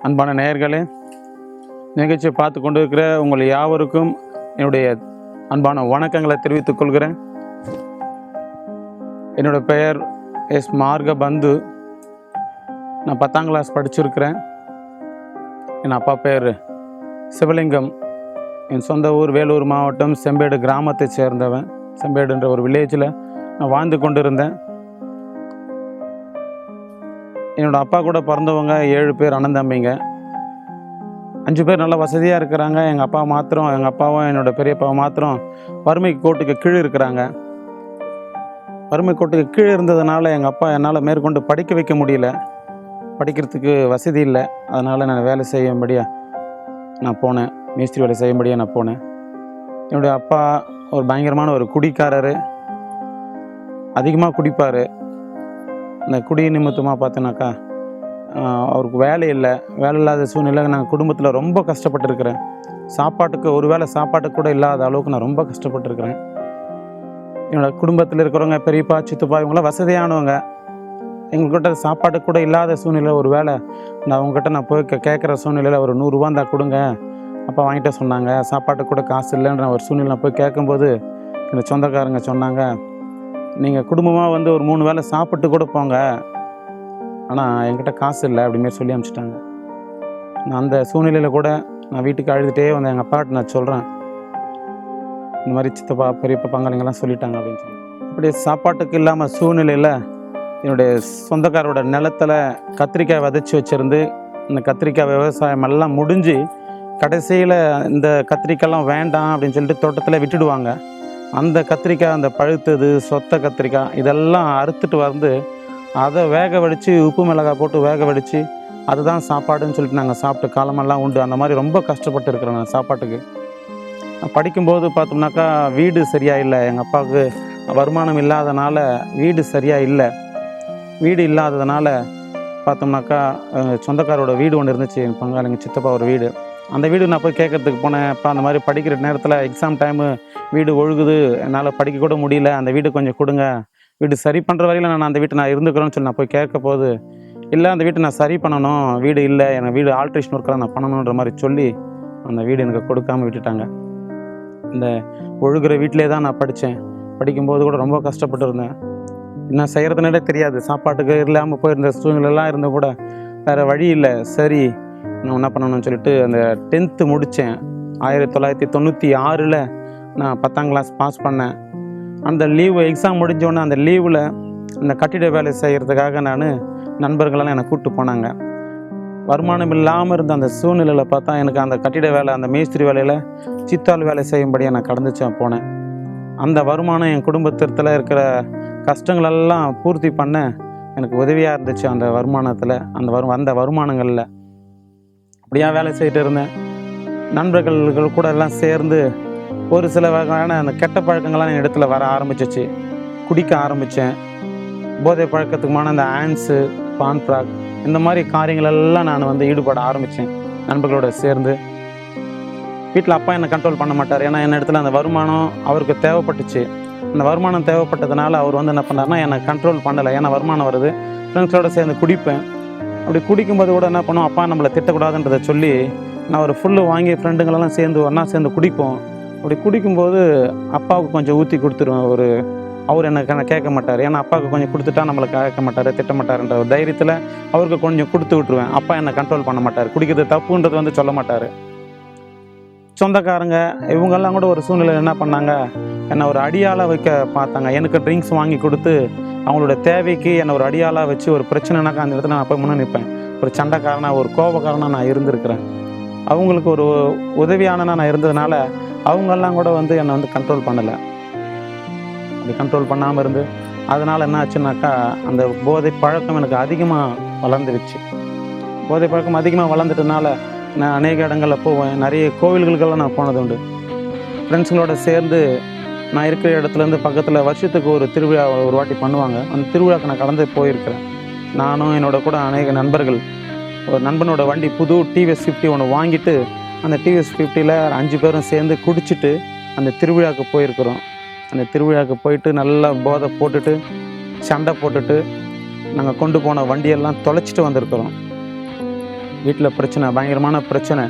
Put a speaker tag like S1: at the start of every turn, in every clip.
S1: அன்பான நேயர்களே, நிகழ்ச்சியை பார்த்து கொண்டு இருக்கிற உங்கள் யாவருக்கும் என்னுடைய அன்பான வணக்கங்களை தெரிவித்துக் கொள்கிறேன். என்னோட பெயர் எஸ் மார்க பந்து. நான் 10ஆம் கிளாஸ் படிச்சிருக்கிறேன். என் அப்பா பேர் சிவலிங்கம். என் சொந்த ஊர் வேலூர் மாவட்டம் செம்பேடு கிராமத்தை சேர்ந்தவன். செம்பேடுன்ற ஒரு வில்லேஜில் நான் வாழ்ந்து கொண்டு இருந்தேன். என்னோடய அப்பா கூட பிறந்தவங்க 7 பேர் அண்ணன் தம்பிங்க. 5 பேர் நல்லா வசதியாக இருக்கிறாங்க. எங்கள் அப்பாவும் என்னோடய பெரியப்பாவும் மாத்திரம் வறுமை கோட்டுக்கு கீழே இருக்கிறாங்க. வறுமை கோட்டுக்கு கீழே இருந்ததுனால எங்கள் அப்பா என்னால் மேற்கொண்டு படிக்க வைக்க முடியல. படிக்கிறதுக்கு வசதி இல்லை. அதனால் நான் வேலை செய்யும்படியாக நான் போனேன். மேஸ்திரி வேலை செய்யும்படியாக நான் போனேன். என்னுடைய அப்பா ஒரு பயங்கரமான ஒரு குடிக்காரர். அதிகமாக குடிப்பார். இந்த குடி நிமித்தமாக பார்த்தோன்னாக்கா அவருக்கு வேலை இல்லாத சூழ்நிலை. நான் குடும்பத்தில் ரொம்ப கஷ்டப்பட்டுருக்கிறேன். சாப்பாட்டுக்கு கூட இல்லாத அளவுக்கு நான் ரொம்ப கஷ்டப்பட்டுருக்கிறேன். என்னோடய குடும்பத்தில் இருக்கிறவங்க பெரியப்பா சித்தப்பா இவங்களாம் வசதியானவங்க. எங்கள்கிட்ட சாப்பாட்டுக்கு கூட இல்லாத சூழ்நிலை. ஒரு வேளை நான் அவங்ககிட்ட போய் கேட்குற சூழ்நிலையில் ஒரு 100 ரூபா இருந்தால் கொடுங்க அப்பா வாங்கிட்ட சொன்னாங்க. சாப்பாட்டுக்கு கூட காசு இல்லைன்ற ஒரு சூழ்நிலை நான் போய் கேட்கும்போது இந்த சொந்தக்காரங்க சொன்னாங்க, நீங்கள் குடும்பமாக ஒரு 3 வேளை சாப்பிட்டு கூட போங்க, ஆனால் என்கிட்ட காசு இல்லை அப்படிமாரி சொல்லி அனுப்பிச்சிட்டாங்க. நான் அந்த சூழ்நிலையில் கூட நான் வீட்டுக்கு அழுதுகிட்டே எங்கள் அப்பாட்ட நான் சொல்கிறேன், இந்த மாதிரி சித்தப்பா பெரியப்பா பங்காளிங்கெல்லாம் சொல்லிட்டாங்க அப்படின்னு சொல்லி. அப்படி சாப்பாட்டுக்கு இல்லாமல் சூழ்நிலையில் என்னுடைய சொந்தக்காரோட நிலத்தில் கத்திரிக்காய் விதைச்சி வச்சுருந்து இந்த கத்திரிக்காய் விவசாயம் எல்லாம் முடிஞ்சு கடைசியில் இந்த கத்திரிக்காயெல்லாம் வேண்டாம் அப்படின்னு சொல்லிட்டு தோட்டத்தில் விட்டுடுவாங்க. அந்த கத்திரிக்காய், அந்த பழுத்தது சொத்த கத்திரிக்காய் இதெல்லாம் அறுத்துட்டு அதை வேக வடித்து உப்பு மிளகாய் போட்டு வேக வடித்து அதுதான் சாப்பாடுன்னு சொல்லிட்டு நாங்கள் சாப்பிட்டு காலமெல்லாம் உண்டு. அந்த மாதிரி ரொம்ப கஷ்டப்பட்டு இருக்கிறேன் நான் சாப்பாட்டுக்கு. படிக்கும்போது பார்த்தோம்னாக்கா வீடு சரியாக இல்லை. எங்கள் அப்பாவுக்கு வருமானம் இல்லாதனால வீடு சரியாக இல்லை. வீடு இல்லாததுனால பார்த்தோம்னாக்கா சொந்தக்காரோட வீடு ஒன்று இருந்துச்சு. எங்கள் பங்காளிங்க சித்தப்பாவோட வீடு. அந்த வீடு நான் போய் கேட்குறதுக்கு போனேன். அப்போ அந்த மாதிரி படிக்கிற நேரத்தில் எக்ஸாம் டைமு வீடு ஒழுகுது, என்னால் படிக்க கூட முடியல, அந்த வீடு கொஞ்சம் கொடுங்க, வீடு சரி பண்ணுற வரையில் நான் அந்த வீட்டை நான் இருந்துக்கிறேன்னு சொல்லி நான் போய் கேட்க போது, இல்லை அந்த வீட்டை நான் சரி பண்ணணும், வீடு இல்லை, எனக்கு வீடு ஆல்ட்ரேஷன் ஒர்க்கெலாம் நான் பண்ணணுன்ற மாதிரி சொல்லி அந்த வீடு எனக்கு கொடுக்காமல் விட்டுட்டாங்க. இந்த ஒழுகுற வீட்டிலே தான் நான் படித்தேன். படிக்கும்போது கூட ரொம்ப கஷ்டப்பட்டு இருந்தேன். என்ன செய்கிறதுனே தெரியாது. சாப்பாட்டுக்கு இல்லாமல் போயிருந்த சூழ்நிலைலாம் இருந்தால் கூட வேறு வழி இல்லை. சரி நான் என்ன பண்ணணும்னு சொல்லிட்டு அந்த 10th முடித்தேன். 1996 நான் 10ஆம் கிளாஸ் பாஸ் பண்ணேன். அந்த எக்ஸாம் முடிஞ்சோடனே அந்த லீவில் அந்த கட்டிட வேலை செய்கிறதுக்காக நண்பர்களெல்லாம் என்னை கூப்பிட்டு போனாங்க. வருமானம் இல்லாமல் இருந்த அந்த சூழ்நிலையில் பார்த்தா எனக்கு அந்த கட்டிட வேலை, அந்த மேஸ்திரி வேலையில் சித்தாள் வேலை செய்யும்படியாக நான் கடந்துச்சு போனேன். அந்த வருமானம் என் குடும்பத்தில் இருக்கிற கஷ்டங்களெல்லாம் பூர்த்தி பண்ண எனக்கு உதவியாக இருந்துச்சு. அந்த வருமானத்தில் அந்த வருமானங்களில் அப்படியா வேலை செய்துட்டு இருந்தேன். நண்பர்கள் கூட எல்லாம் சேர்ந்து ஒரு சில வகையான அந்த கெட்ட பழக்கங்கள்லாம் என் இடத்துல வர ஆரம்பிச்சிச்சு. குடிக்க ஆரம்பித்தேன். போதை பழக்கத்துக்குமான அந்த ஆன்ஸு, பான்ஃப்ராக் இந்த மாதிரி காரியங்களெல்லாம் நான் ஈடுபட ஆரம்பித்தேன் நண்பர்களோட சேர்ந்து. வீட்டில் அப்பா என்னை கண்ட்ரோல் பண்ண மாட்டார். ஏன்னா என் இடத்துல அந்த வருமானம் அவருக்கு தேவைப்பட்டுச்சு. அந்த வருமானம் தேவைப்பட்டதுனால அவர் என்ன பண்ணார்னா என்னை கண்ட்ரோல் பண்ணலை. ஏன்னா வருமானம் வருது, ஃப்ரெண்ட்ஸோடு சேர்ந்து குடிப்பேன். அப்படி குடிக்கும்போது கூட என்ன பண்ணுவோம், அப்பா நம்மளை திட்டக்கூடாதுன்றதை சொல்லி நான் ஒரு ஃபுல்லு வாங்கி ஃப்ரெண்டுங்களெல்லாம் சேர்ந்து குடிப்போம். அப்படி குடிக்கும்போது அப்பாவுக்கு கொஞ்சம் ஊற்றி கொடுத்துருவேன். அவர் என்னை கேட்க மாட்டார். ஏன்னா அப்பாவுக்கு கொஞ்சம் கொடுத்துட்டா நம்மளை கேட்க மாட்டார், திட்ட மாட்டார்ன்ற ஒரு தைரியத்தில் அவருக்கு கொஞ்சம் கொடுத்து விட்டுருவேன். அப்பா என்னை கண்ட்ரோல் பண்ண மாட்டார். குடிக்கிறது தப்புன்றது சொல்ல மாட்டார். சொந்தக்காரங்க இவங்கெல்லாம் கூட ஒரு சூழ்நிலை என்ன பண்ணாங்க, என்னை ஒரு அடியாளாக வைக்க பார்த்தாங்க. எனக்கு ட்ரிங்க்ஸ் வாங்கி கொடுத்து அவங்களோட தேவைக்கு என்னை ஒரு அடியாளாக வச்சு ஒரு பிரச்சனைனாக்கா அந்த இடத்துல நான் போய் முன்னே நிற்பேன். ஒரு சண்டைக்காரனாக, ஒரு கோபக்காரனாக நான் இருந்திருக்கிறேன். அவங்களுக்கு ஒரு உதவியானனா நான் இருந்ததுனால அவங்கெல்லாம் கூட என்னை கண்ட்ரோல் பண்ணலை. அப்படி கண்ட்ரோல் பண்ணாமல் இருந்து அதனால் என்ன ஆச்சுன்னாக்கா அந்த போதை பழக்கம் எனக்கு அதிகமாக வளர்ந்துருச்சு. போதை பழக்கம் அதிகமாக வளர்ந்துட்டதுனால நான் அநேக இடங்களில் போவேன். நிறைய கோவில்களுக்கெல்லாம் நான் போனது உண்டு. ஃப்ரெண்ட்ஸுங்களோட சேர்ந்து நான் இருக்கிற இடத்துலேருந்து பக்கத்தில் வருஷத்துக்கு ஒரு திருவிழா ஒரு வாட்டி பண்ணுவாங்க. அந்த திருவிழாவுக்கு நான் கடந்து போயிருக்கிறேன். நானும் என்னோட கூட அநேக நண்பர்கள் ஒரு நண்பனோட வண்டி புது TVS 50 ஒன்று வாங்கிட்டு அந்த TVS 50ல் 5 பேரும் சேர்ந்து குடிச்சிட்டு அந்த திருவிழாவுக்கு போயிருக்கிறோம். அந்த திருவிழாவுக்கு போயிட்டு நல்லா போதை போட்டுட்டு சண்டை போட்டுட்டு நாங்கள் கொண்டு போன வண்டியெல்லாம் தொலைச்சிட்டு வந்திருக்கிறோம். வீட்டில் பிரச்சனை, பயங்கரமான பிரச்சனை.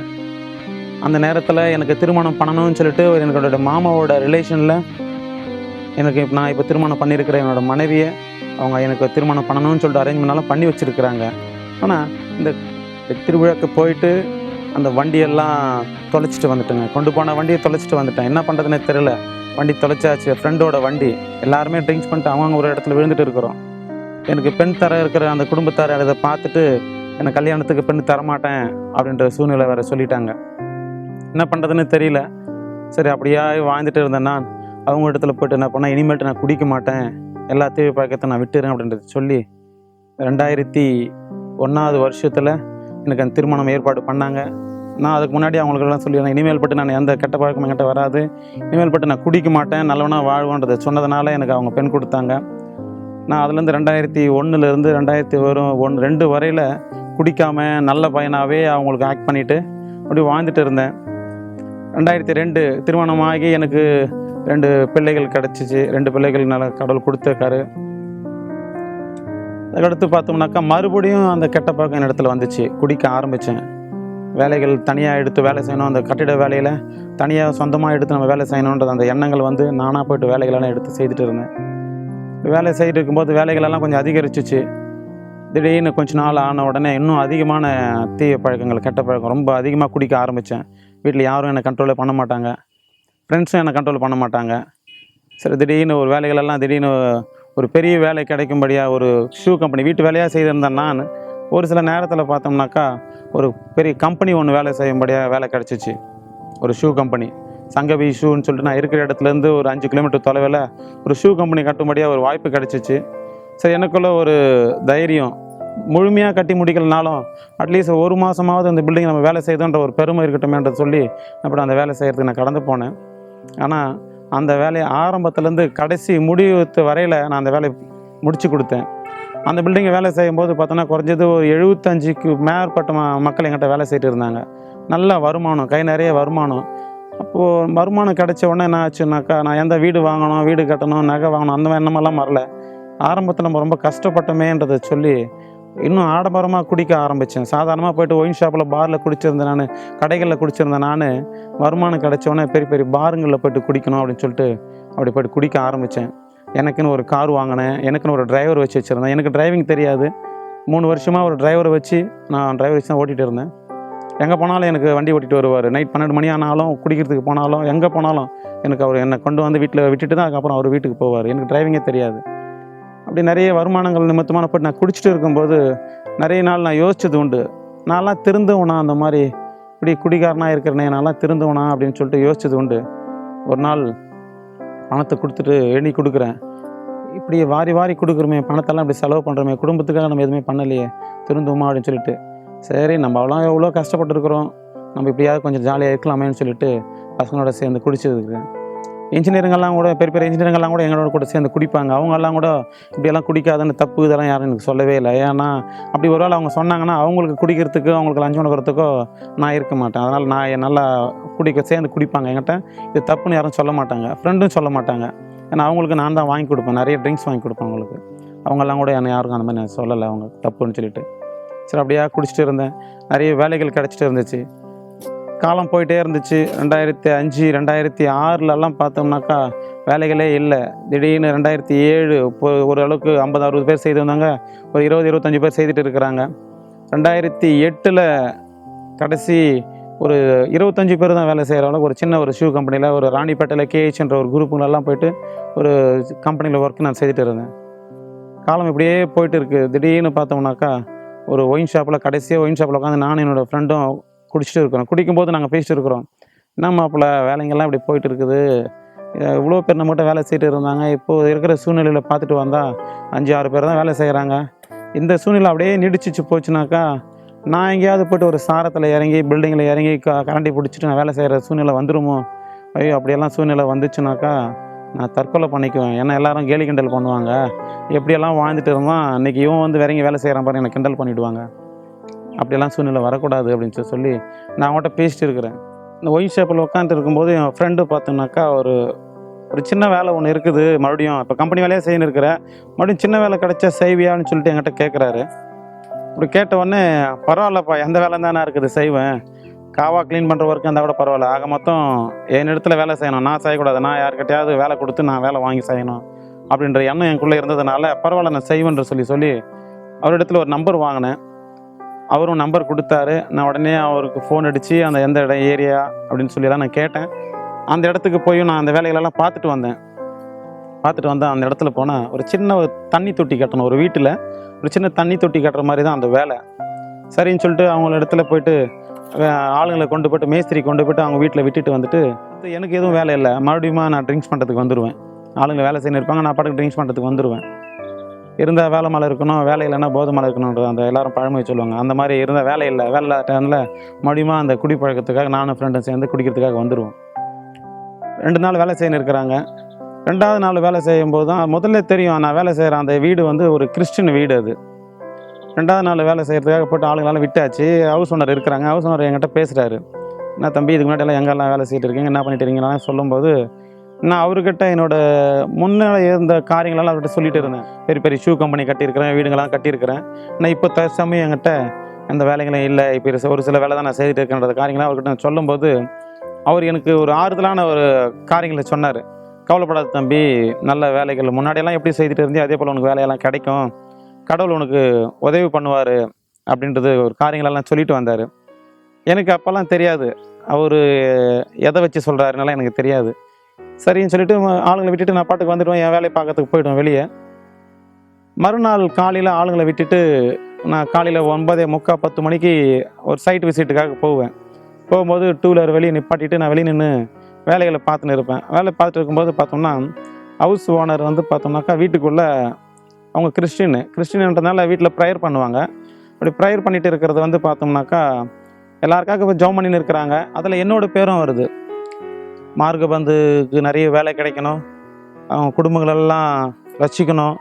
S1: அந்த நேரத்தில் எனக்கு திருமணம் பண்ணணும்னு சொல்லிட்டு என்னோட மாமாவோட ரிலேஷனில் எனக்கு நான் இப்போ திருமணம் பண்ணியிருக்கிற என்னோடய மனைவியை அவங்க எனக்கு திருமணம் பண்ணணும்னு சொல்லிட்டு அரேஞ்ச்மெண்ட்லாம் பண்ணி வச்சுருக்குறாங்க. ஆனால் இந்த திருவிழாக்கு போயிட்டு அந்த வண்டியெல்லாம் தொலைச்சிட்டு வந்துட்டேங்க. கொண்டு போன வண்டியை தொலைச்சிட்டு வந்துட்டேன். என்ன பண்ணுறதுனே தெரியல. வண்டி தொலைச்சாச்சு. ஃப்ரெண்டோட வண்டி. எல்லாருமே ட்ரிங்க்ஸ் பண்ணிட்டு அவங்க ஒரு இடத்துல விழுந்துட்டு இருக்கிறோம். எனக்கு பெண் தர இருக்கிற அந்த குடும்பத்தார் அதை பார்த்துட்டு எனக்கு கல்யாணத்துக்கு பெண் தரமாட்டேன் அப்படின்ற சூழ்நிலை வேறு சொல்லிட்டாங்க. என்ன பண்ணுறதுன்னு தெரியல. சரி, அப்படியா வாழ்ந்துட்டு இருந்தேன் நான். அவங்க இடத்துல போய்ட்டு என்ன பண்ணேன், இனிமேல்ட்டு நான் குடிக்க மாட்டேன், எல்லா தீவிர பழக்கத்தை நான் விட்டுறேன் அப்படின்றது சொல்லி 2001 வருஷத்தில் எனக்கு அந்த திருமணம் ஏற்பாடு பண்ணாங்க. நான் அதுக்கு முன்னாடி அவங்களுக்கெல்லாம் சொல்லியிருந்தேன், இனிமேல் பட்டு நான் எந்த கெட்ட பழக்கம் என்கிட்ட வராது, இனிமேல் பட்டு நான் குடிக்க மாட்டேன், நல்லவனா வாழ்வோன்றதை சொன்னதுனால எனக்கு அவங்க பெண் கொடுத்தாங்க. நான் அதுலேருந்து 2001 2002 வரையில் குடிக்காமல் நல்ல பையனாகவே அவங்களுக்கு ஆக்ட் பண்ணிவிட்டு அப்படி வாழ்ந்துட்டு இருந்தேன். 2002 திருமணமாகி எனக்கு 2 பிள்ளைகள் கிடச்சிச்சு. 2 பிள்ளைகள் நல்லா கடவுள் கொடுத்துருக்காரு. அதுக்கடுத்து பார்த்தோம்னாக்கா மறுபடியும் அந்த கெட்ட பழக்கம் என் இடத்துல வந்துச்சு. குடிக்க ஆரம்பித்தேன். வேலைகள் தனியாக எடுத்து வேலை செய்யணும், அந்த கட்டிட வேலையில் தனியாக சொந்தமாக எடுத்து நம்ம வேலை செய்யணுன்றது அந்த எண்ணங்கள் வந்து நானாக போய்ட்டு வேலைகளெல்லாம் எடுத்து செய்துட்டு இருந்தேன். வேலை செய்துட்டு இருக்கும்போது வேலைகளெல்லாம் கொஞ்சம் அதிகரிச்சிச்சு. திடீர்னு கொஞ்ச நாள் ஆன உடனே இன்னும் அதிகமான தீய பழக்கங்கள், கெட்ட பழக்கம் ரொம்ப அதிகமாக குடிக்க ஆரம்பித்தேன். வீட்டில் யாரும் என்னை கண்ட்ரோலே பண்ண மாட்டாங்க, ஃப்ரெண்ட்ஸும் என்னை கண்ட்ரோல் பண்ண மாட்டாங்க. சரி, திடீர்னு ஒரு வேலைகளெல்லாம் திடீர்னு ஒரு பெரிய வேலை கிடைக்கும்படியாக ஒரு ஷூ கம்பெனி வீட்டு வேலையாக செய்திருந்தேன் நான். ஒரு சில நேரத்தில் பார்த்தோம்னாக்கா ஒரு பெரிய கம்பெனி ஒன்று வேலை செய்யும்படியாக வேலை கிடச்சிச்சு. ஒரு ஷூ கம்பெனி, சங்கவி ஷூன்னு சொல்லிட்டு நான் இருக்கிற இடத்துலேருந்து ஒரு 5 கிலோமீட்டர் தொலைவில் ஒரு ஷூ கம்பெனி கட்டும்படியாக ஒரு வாய்ப்பு கிடச்சிச்சு. சரி, எனக்குள்ள ஒரு தைரியம், முழுமையாக கட்டி முடிக்கலனாலும் அட்லீஸ்ட் 1 மாதமாவது அந்த பில்டிங் நம்ம வேலை செய்தோன்ற ஒரு பெருமை இருக்கட்டுமேன்றது சொல்லி அப்புறம் அந்த வேலை செய்கிறதுக்கு நான் கடந்து போனேன். ஆனால் அந்த வேலையை ஆரம்பத்துலேருந்து கடைசி முடிவு வரையில் நான் அந்த வேலையை முடித்து கொடுத்தேன். அந்த பில்டிங்கை வேலை செய்யும்போது பார்த்தோன்னா குறைஞ்சது ஒரு 75க்கு மேற்பட்ட மக்கள் என்கிட்ட வேலை செய்துட்டு இருந்தாங்க. நல்ல வருமானம், கை நிறைய வருமானம். அப்போது வருமானம் கிடைச்ச உடனே என்ன ஆச்சுன்னாக்கா, நான் எந்த வீடு வாங்கணும், வீடு கட்டணும், நகை வாங்கணும், அந்த எண்ணமெல்லாம் வரல. ஆரம்பத்தில் நம்ம ரொம்ப கஷ்டப்பட்டோமேன்றதை சொல்லி இன்னும் ஆடம்பரமாக குடிக்க ஆரம்பித்தேன். சாதாரணமாக போய்ட்டு ஒயின் ஷாப்பில் பாரில் குடிச்சிருந்தேன் நான், கடைகளில் குடிச்சிருந்தேன் நான். வருமானம் கிடைச்சோடனே பெரிய பெரிய பாருங்களில் போய்ட்டு குடிக்கணும் அப்படின்னு சொல்லிட்டு அப்படி போய்ட்டு குடிக்க ஆரம்பித்தேன். எனக்குன்னு ஒரு கார் வாங்கினேன், எனக்குன்னு ஒரு டிரைவர் வச்சுருந்தேன். எனக்கு டிரைவிங் தெரியாது. 3 வருஷமாக ஒரு டிரைவரை வச்சு நான் டிரைவர் வச்சு தான் ஓட்டிகிட்டு இருந்தேன். எங்கே போனாலும் எனக்கு வண்டி ஓட்டிகிட்டு வருவார். நைட் 12 மணி ஆனாலும், குடிக்கிறதுக்கு போனாலும், எங்கே போனாலும் எனக்கு அவர் என்னை கொண்டு வந்து வீட்டில் விட்டுட்டு தான் அதுக்கப்புறம் அவர் வீட்டுக்கு போவார். எனக்கு டிரைவிங்கே தெரியாது. அப்படி நிறைய வருமானங்கள் நிமித்தமான போட்டு நான் குடிச்சிட்டு இருக்கும்போது நிறைய நாள் நான் யோசிச்சது உண்டு, நான்லாம் திருந்துவனா, அந்த மாதிரி இப்படி குடிகாரனாக இருக்கிறனே, நான்லாம் திருந்துவனா அப்படின்னு சொல்லிட்டு யோசிச்சது உண்டு. ஒரு நாள் பணத்தை கொடுத்துட்டு எண்ணி கொடுக்குறேன். இப்படி வாரி வாரி கொடுக்குறோமே, பணத்தெல்லாம் இப்படி செலவு பண்ணுறோமே, குடும்பத்துக்காக நம்ம எதுவுமே பண்ணலையே, திருந்துவோமா அப்படின்னு சொல்லிட்டு, சரி நம்ம அவ்வளோ எவ்வளோ கஷ்டப்பட்டுருக்குறோம், நம்ம இப்படியாவது கொஞ்சம் ஜாலியாக இருக்கலாமேன்னு சொல்லிட்டு பசங்களோட சேர்ந்து குடிச்சிருக்கிறேன். இன்ஜினியரிங்கெல்லாம் கூட, பெரிய பெரிய இன்ஜினியரிங்கெல்லாம் கூட எங்களோட கூட சேர்ந்து குடிப்பாங்க. அவங்கெல்லாம் கூட இப்படியெல்லாம் குடிக்காதுன்னு, தப்பு இதெல்லாம் யாரும் எனக்கு சொல்லவே இல்லை. ஏன்னா அப்படி ஒரு வேளை அவங்க சொன்னாங்கன்னா அவங்களுக்கு குடிக்கிறதுக்கு, அவங்களுக்கு லஞ்சம் கொடுக்கறதுக்கோ நான் இருக்க மாட்டேன். அதனால் நான் நல்லா சேர்ந்து குடிப்பாங்க என்கிட்ட. இது தப்புன்னு யாரும் சொல்ல மாட்டாங்க, ஃப்ரெண்டும் சொல்ல மாட்டாங்க. ஏன்னா அவங்களுக்கு நான் தான் வாங்கி கொடுப்பேன், நிறைய ட்ரிங்க்ஸ் வாங்கி கொடுப்பேன் அவங்களுக்கு. அவங்கெல்லாம் கூட என்னை யாருக்கும் அந்த மாதிரி நான் சொல்லலை, அவங்க தப்புன்னு சொல்லிட்டு. சரி, அப்படியே குடிச்சிட்டு இருந்தேன். நிறைய வேலைகள் கிடச்சிட்டு இருந்துச்சு. காலம் போயிட்டே இருந்துச்சு. 2005 2006லலாம் பார்த்தோம்னாக்கா வேலைகளே இல்லை. திடீர்னு 2007 இப்போ ஓரளவுக்கு 50-60 பேர் செய்து வந்தாங்க, ஒரு 20-25 பேர் செய்துட்டு இருக்கிறாங்க. 2008 கடைசி ஒரு 25 பேர் தான் வேலை செய்கிற அளவுக்கு ஒரு சின்ன ஒரு ஷூ கம்பெனியில், ஒரு ராணிப்பேட்டையில் கேஹெச்ன்ற ஒரு குரூப்புங்களெல்லாம் போய்ட்டு ஒரு கம்பெனியில் ஒர்க் நான் செய்துட்டு இருந்தேன். காலம் இப்படியே போயிட்டு இருக்குது. திடீர்னு பார்த்தோம்னாக்கா ஒரு ஒயின் ஷாப்பில், கடைசியாக ஒயின் ஷாப்பில் உட்காந்து நானும் என்னோடய ஃப்ரெண்டும் குடிச்சிட்டு இருக்கிறோம். குடிக்கும்போது நாங்கள் பேசிட்டு இருக்கிறோம், என்ன மாப்பிள்ள வேலைங்கெல்லாம் இப்படி போயிட்டு இருக்குது, இவ்வளோ பேர் நம்மகிட்ட வேலை செய்துட்டு இருந்தாங்க, இப்போது இருக்கிற சூழ்நிலையில் பார்த்துட்டு வந்தால் 5-6 பேர் தான் வேலை செய்கிறாங்க. இந்த சூழ்நிலை அப்படியே நீடிச்சிச்சு போச்சுனாக்கா நான் எங்கேயாவது போய்ட்டு ஒரு சாரத்தில் இறங்கி, பில்டிங்கில் இறங்கி கரண்டி பிடிச்சிட்டு நான் வேலை செய்கிற சூழ்நிலை வந்துடுமோ? ஐயோ, அப்படியெல்லாம் சூழ்நிலை வந்துச்சுனாக்கா நான் தற்கொலை பண்ணிக்குவேன். ஏன்னா எல்லோரும் கேலி கிண்டல் பண்ணுவாங்க, எப்படியெல்லாம் வாழ்ந்துட்டு இருந்தான், இன்றைக்கி இவன் வந்து இறங்கி வேலை செய்கிறான் பாரு, என்னை கிண்டல் பண்ணிவிடுவாங்க. அப்படியெல்லாம் சூழ்நிலை வரக்கூடாது அப்படின்னு சொல்லி நான் அவங்கள்ட்ட பேசிட்டு இருக்கிறேன். இந்த ஒயின் ஷாப்பில் உட்காந்துட்டு இருக்கும்போது என் ஃப்ரெண்டு பார்த்தோம்னாக்கா ஒரு சின்ன வேலை ஒன்று இருக்குது, மறுபடியும் இப்போ கம்பெனி வேலையாக செய்யணும் இருக்கிற, மறுபடியும் சின்ன வேலை கிடச்சா செய்வியான்னு சொல்லிட்டு என்கிட்ட கேட்குறாரு. இப்படி கேட்ட உடனே, பரவாயில்லப்பா, எந்த வேலை தானே இருக்குது செய்வேன், காவா க்ளீன் பண்ணுற ஒர்க் இருந்தால் கூட பரவாயில்ல, ஆக மொத்தம் என்னிடத்துல வேலை செய்யணும், நான் செய்யக்கூடாது, நான் யார்கிட்டயாவது வேலை கொடுத்து நான் வேலை வாங்கி செய்யணும் அப்படின்ற எண்ணம் எனக்குள்ளே இருந்ததுனால, பரவாயில்ல நான் செய்வேன்ற சொல்லி அவரிடத்துல ஒரு நம்பர் வாங்கினேன். அவரும் நம்பர் கொடுத்தாரு. நான் உடனே அவருக்கு ஃபோன் அடித்து அந்த எந்த இடம் ஏரியா அப்படின்னு சொல்லிலாம் நான் கேட்டேன். அந்த இடத்துக்கு போய் நான் அந்த வேலைகளெல்லாம் பார்த்துட்டு வந்தேன். அந்த இடத்துல போனால் ஒரு சின்ன தண்ணி தொட்டி கட்டணும், ஒரு வீட்டில் ஒரு சின்ன தண்ணி தொட்டி கட்டுற மாதிரி தான் அந்த வேலை. சரின்னு சொல்லிட்டு அவங்கள இடத்துல போயிட்டு ஆளுங்களை கொண்டு போய்ட்டு மேஸ்திரி கொண்டு போய்ட்டு அவங்க வீட்டில் விட்டுட்டு வந்துட்டு, எனக்கு எதுவும் வேலை இல்லை, மறுபடியும் நான் ட்ரிங்க்ஸ் பண்ணுறதுக்கு வந்துடுவேன். ஆளுங்க வேலை செய்யணும் இருப்பாங்க, நான் பாட்டுக்கு ட்ரிங்க்ஸ் பண்ணுறதுக்கு வந்துடுவேன். இருந்தால் வேலை மலை இருக்கணும், வேலை இல்லைன்னா போதை மலை இருக்கணுன்றது அந்த எல்லாரும் பழமொழி சொல்லுவாங்க. அந்த மாதிரி இருந்தால் வேலை இல்லாத டைமில் மறுபடியும் அந்த குடிப்பழக்கத்துக்காக நானும் ஃப்ரெண்டும் சேர்ந்து குடிக்கிறதுக்காக வந்துடுவோம். 2 நாள் வேலை செய்யணும் இருக்கிறாங்க. 2வது நாள் வேலை செய்யும்போது தான் முதல்ல தெரியும் நான் வேலை செய்கிற அந்த வீடு வந்து ஒரு கிறிஸ்டின் வீடு. அது 2வது நாள் வேலை செய்கிறதுக்காக போய்ட்டு ஆளுங்களாம் விட்டாச்சு. ஹவுஸ் ஓனர் இருக்கிறாங்க. ஹவுஸ் ஓனர் என்கிட்ட பேசுகிறாரு, என்ன தம்பி இதுக்கு முன்னாடியெல்லாம் எங்கெல்லாம் வேலை செய்யிட்டு இருக்கீங்க, என்ன பண்ணிட்டு இருக்கீங்களான்னு சொல்லும்போது, நான் அவர்கிட்ட என்னோடய முன்னே இருந்த காரியங்களெல்லாம் அவர்கிட்ட சொல்லிட்டு இருந்தேன். பெரிய பெரிய ஷூ கம்பெனி கட்டியிருக்கிறேன், வீடுங்கள்லாம் கட்டியிருக்கிறேன். நான் இப்போ தற்சமயம் என்கிட்ட எந்த வேலைகளும் இல்லை, இப்போ ஒரு சில வேலை தான் நான் செய்துட்டு இருக்கேன்ற காரியங்களாம் அவர்கிட்ட நான் சொல்லும்போது, அவர் எனக்கு ஒரு ஆறுதலான ஒரு காரியங்களை சொன்னார். கவலைப்படாத தம்பி, நல்ல வேலைகள் முன்னாடியெல்லாம் எப்படி செய்துட்டு இருந்தே அதே போல் உனக்கு வேலையெல்லாம் கிடைக்கும், கடவுள் உனக்கு உதவி பண்ணுவார் அப்படின்றது ஒரு காரியங்களெல்லாம் சொல்லிட்டு வந்தார். எனக்கு அப்போல்லாம் தெரியாது அவர் எதை வச்சு சொல்கிறாருனால எனக்கு தெரியாது. சரின்னு சொல்லிட்டு ஆளுங்களை விட்டுட்டு நான் பாட்டுக்கு வந்துடுவேன், என் வேலையை பார்க்கறதுக்கு போய்டுவேன் வெளியே. மறுநாள் காலையில் ஆளுங்களை விட்டுட்டு நான் காலையில் 9:45 10 மணிக்கு ஒரு சைட் விசிட்டுக்காக போவேன். போகும்போது 2 வீலர் வெளியே நிப்பாட்டிட்டு நான் வெளியே நின்று வேலைகளை பார்த்துன்னு இருப்பேன். வேலை பார்த்துட்டு இருக்கும்போது பார்த்தோம்னா ஹவுஸ் ஓனர் வந்து பார்த்தோம்னாக்கா வீட்டுக்குள்ளே அவங்க கிறிஸ்டின்ன்றதுனால வீட்டில் ப்ரேயர் பண்ணுவாங்க. அப்படி ப்ரேயர் பண்ணிட்டு இருக்கிறது வந்து பார்த்தோம்னாக்கா எல்லாருக்காக இப்போ ஜெபம் பண்ணின்னு இருக்கிறாங்க. அதில் என்னோடய பேரும் வருது. மார்கபந்துக்கு நிறைய வேலை கிடைக்கணும், அவங்க குடும்பங்களெல்லாம் ரசிக்கணும்,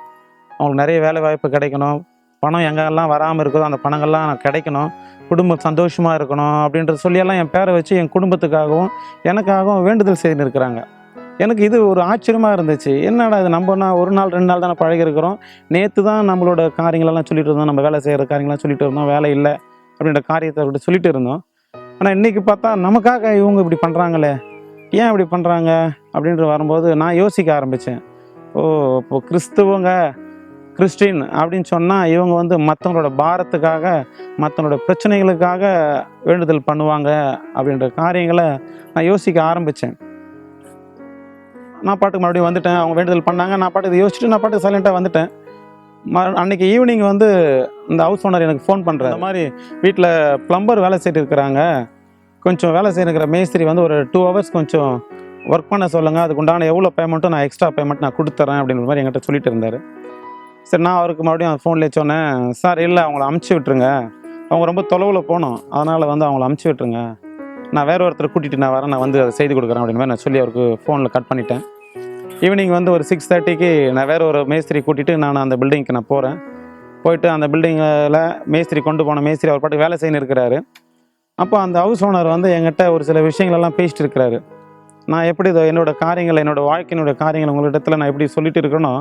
S1: அவங்களுக்கு நிறைய வேலை வாய்ப்பு கிடைக்கணும், பணம் எங்கெல்லாம் வராமல் இருக்குதோ அந்த பணங்கள்லாம் கிடைக்கணும், குடும்பம் சந்தோஷமாக இருக்கணும் அப்படின்றது சொல்லியெல்லாம் என் பேரை வச்சு என் குடும்பத்துக்காகவும் எனக்காகவும் வேண்டுதல் செய்துன்னு இருக்கிறாங்க. எனக்கு இது ஒரு ஆச்சரியமாக இருந்துச்சு. என்னடா இது, நம்ம 1 நாள் 2 நாள் தானே பழகிருக்கிறோம், நேற்று தான் நம்மளோட காரியங்களெல்லாம் சொல்லிட்டு இருந்தோம், நம்ம வேலை செய்கிற காரியங்கள்லாம் சொல்லிட்டு இருந்தோம், வேலை இல்லை அப்படின்ற காரியத்தை அப்படி சொல்லிட்டு இருந்தோம். ஆனால் இன்றைக்கி பார்த்தா நமக்காக இவங்க இப்படி பண்ணுறாங்களே, ஏன் இப்படி பண்ணுறாங்க அப்படின்ட்டு வரும்போது நான் யோசிக்க ஆரம்பித்தேன். இப்போ கிறிஸ்டின் அப்படின்னு சொன்னால் இவங்க வந்து மற்றவங்களோட பாரத்துக்காக மற்றவங்களோட பிரச்சனைகளுக்காக வேண்டுதல் பண்ணுவாங்க அப்படின்ற காரியங்களை நான் யோசிக்க ஆரம்பித்தேன். நான் பாட்டுக்கு மறுபடியும் வந்துட்டேன். அவங்க வேண்டுதல் பண்ணாங்க, நான் பாட்டுக்கு யோசிச்சுட்டு நான் பாட்டுக்கு சைலண்ட்டாக வந்துட்டேன். அன்றைக்கி ஈவினிங் வந்து இந்த ஹவுஸ் ஓனர் எனக்கு ஃபோன் பண்ணுறேன், இந்த மாதிரி வீட்டில் ப்ளம்பர் வேலை செய்துட்டு இருக்கிறாங்க, கொஞ்சம் வேலை செய்யணுங்கிற மேஸ்திரி வந்து ஒரு 2 ஹவர்ஸ் கொஞ்சம் ஒர்க் பண்ண சொல்லுங்கள், அதுக்கு உண்டான எவ்வளோ பேமெண்ட்டும் நான் எக்ஸ்ட்ரா பேமெண்ட் நான் கொடுத்துட்றேன் அப்படின்ற மாதிரி என்கிட்ட சொல்லிட்டு இருந்தார். சரி, நான் அவருக்கு மறுபடியும் ஃபோன்லேயே சொன்னேன், சார் இல்லை அவங்கள அமுச்சு விட்டுருங்க, அவங்க ரொம்ப தொலைவில் போகணும், அதனால் வந்து அவங்கள அமுச்சு விட்டுருங்க, நான் வேறு ஒருத்தர் கூட்டிகிட்டு நான் வரேன், நான் வந்து அதை செய்து கொடுக்குறேன் அப்படின்னு மாதிரி நான் சொல்லி அவருக்கு ஃபோனில் கட் பண்ணிட்டேன். ஈவினிங் வந்து ஒரு 6:30க்கு நான் வேறு ஒரு மேஸ்திரி கூட்டிகிட்டு நான் அந்த பில்டிங்க்கு நான் போகிறேன். போயிட்டு அந்த பில்டிங்கில் மேஸ்திரி கொண்டு போன மேஸ்திரி அவர் பாட்டு வேலை செய்யணும் இருக்கிறாரு. அப்போ அந்த ஹவுஸ் ஓனர் வந்து என்கிட்ட ஒரு சில விஷயங்களெல்லாம் பேசிட்டு இருக்கிறாரு. நான் எப்படி என்னோடய காரியங்களை, என்னோடய வாழ்க்கையினுடைய காரியங்களை உங்களிடத்தில் நான் எப்படி சொல்லிட்டு இருக்கிறேனோ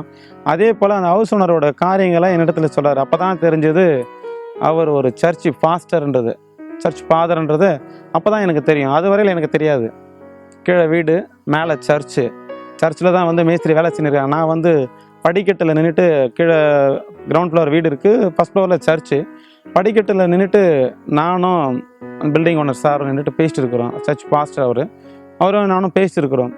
S1: அதே போல் அந்த ஹவுஸ் ஓனரோட காரியங்களை என்னிடத்துல சொல்கிறார். அப்போ தான் தெரிஞ்சது அவர் ஒரு சர்ச் ஃபாதர்ன்றது அப்போ தான் எனக்கு தெரியும். அது வரையில் எனக்கு தெரியாது. கீழே வீடு, மேலே சர்ச்சில் தான் வந்து மேஸ்திரி வேலை செஞ்சுருக்காங்க. நான் வந்து படிக்கட்டில் நின்றுட்டு, கீழே கிரவுண்ட் ஃப்ளோர் வீடு இருக்குது, ஃபஸ்ட் ஃப்ளோரில் சர்ச்சு, படிக்கட்டில் நின்றுட்டு நானும் பில்டிங் ஓனர் சார் நின்றுட்டு பேசிட்டு இருக்கிறோம். சர்ச் பாஸ்டர் அவரும் நானும் பேசிட்டு இருக்கிறோம்.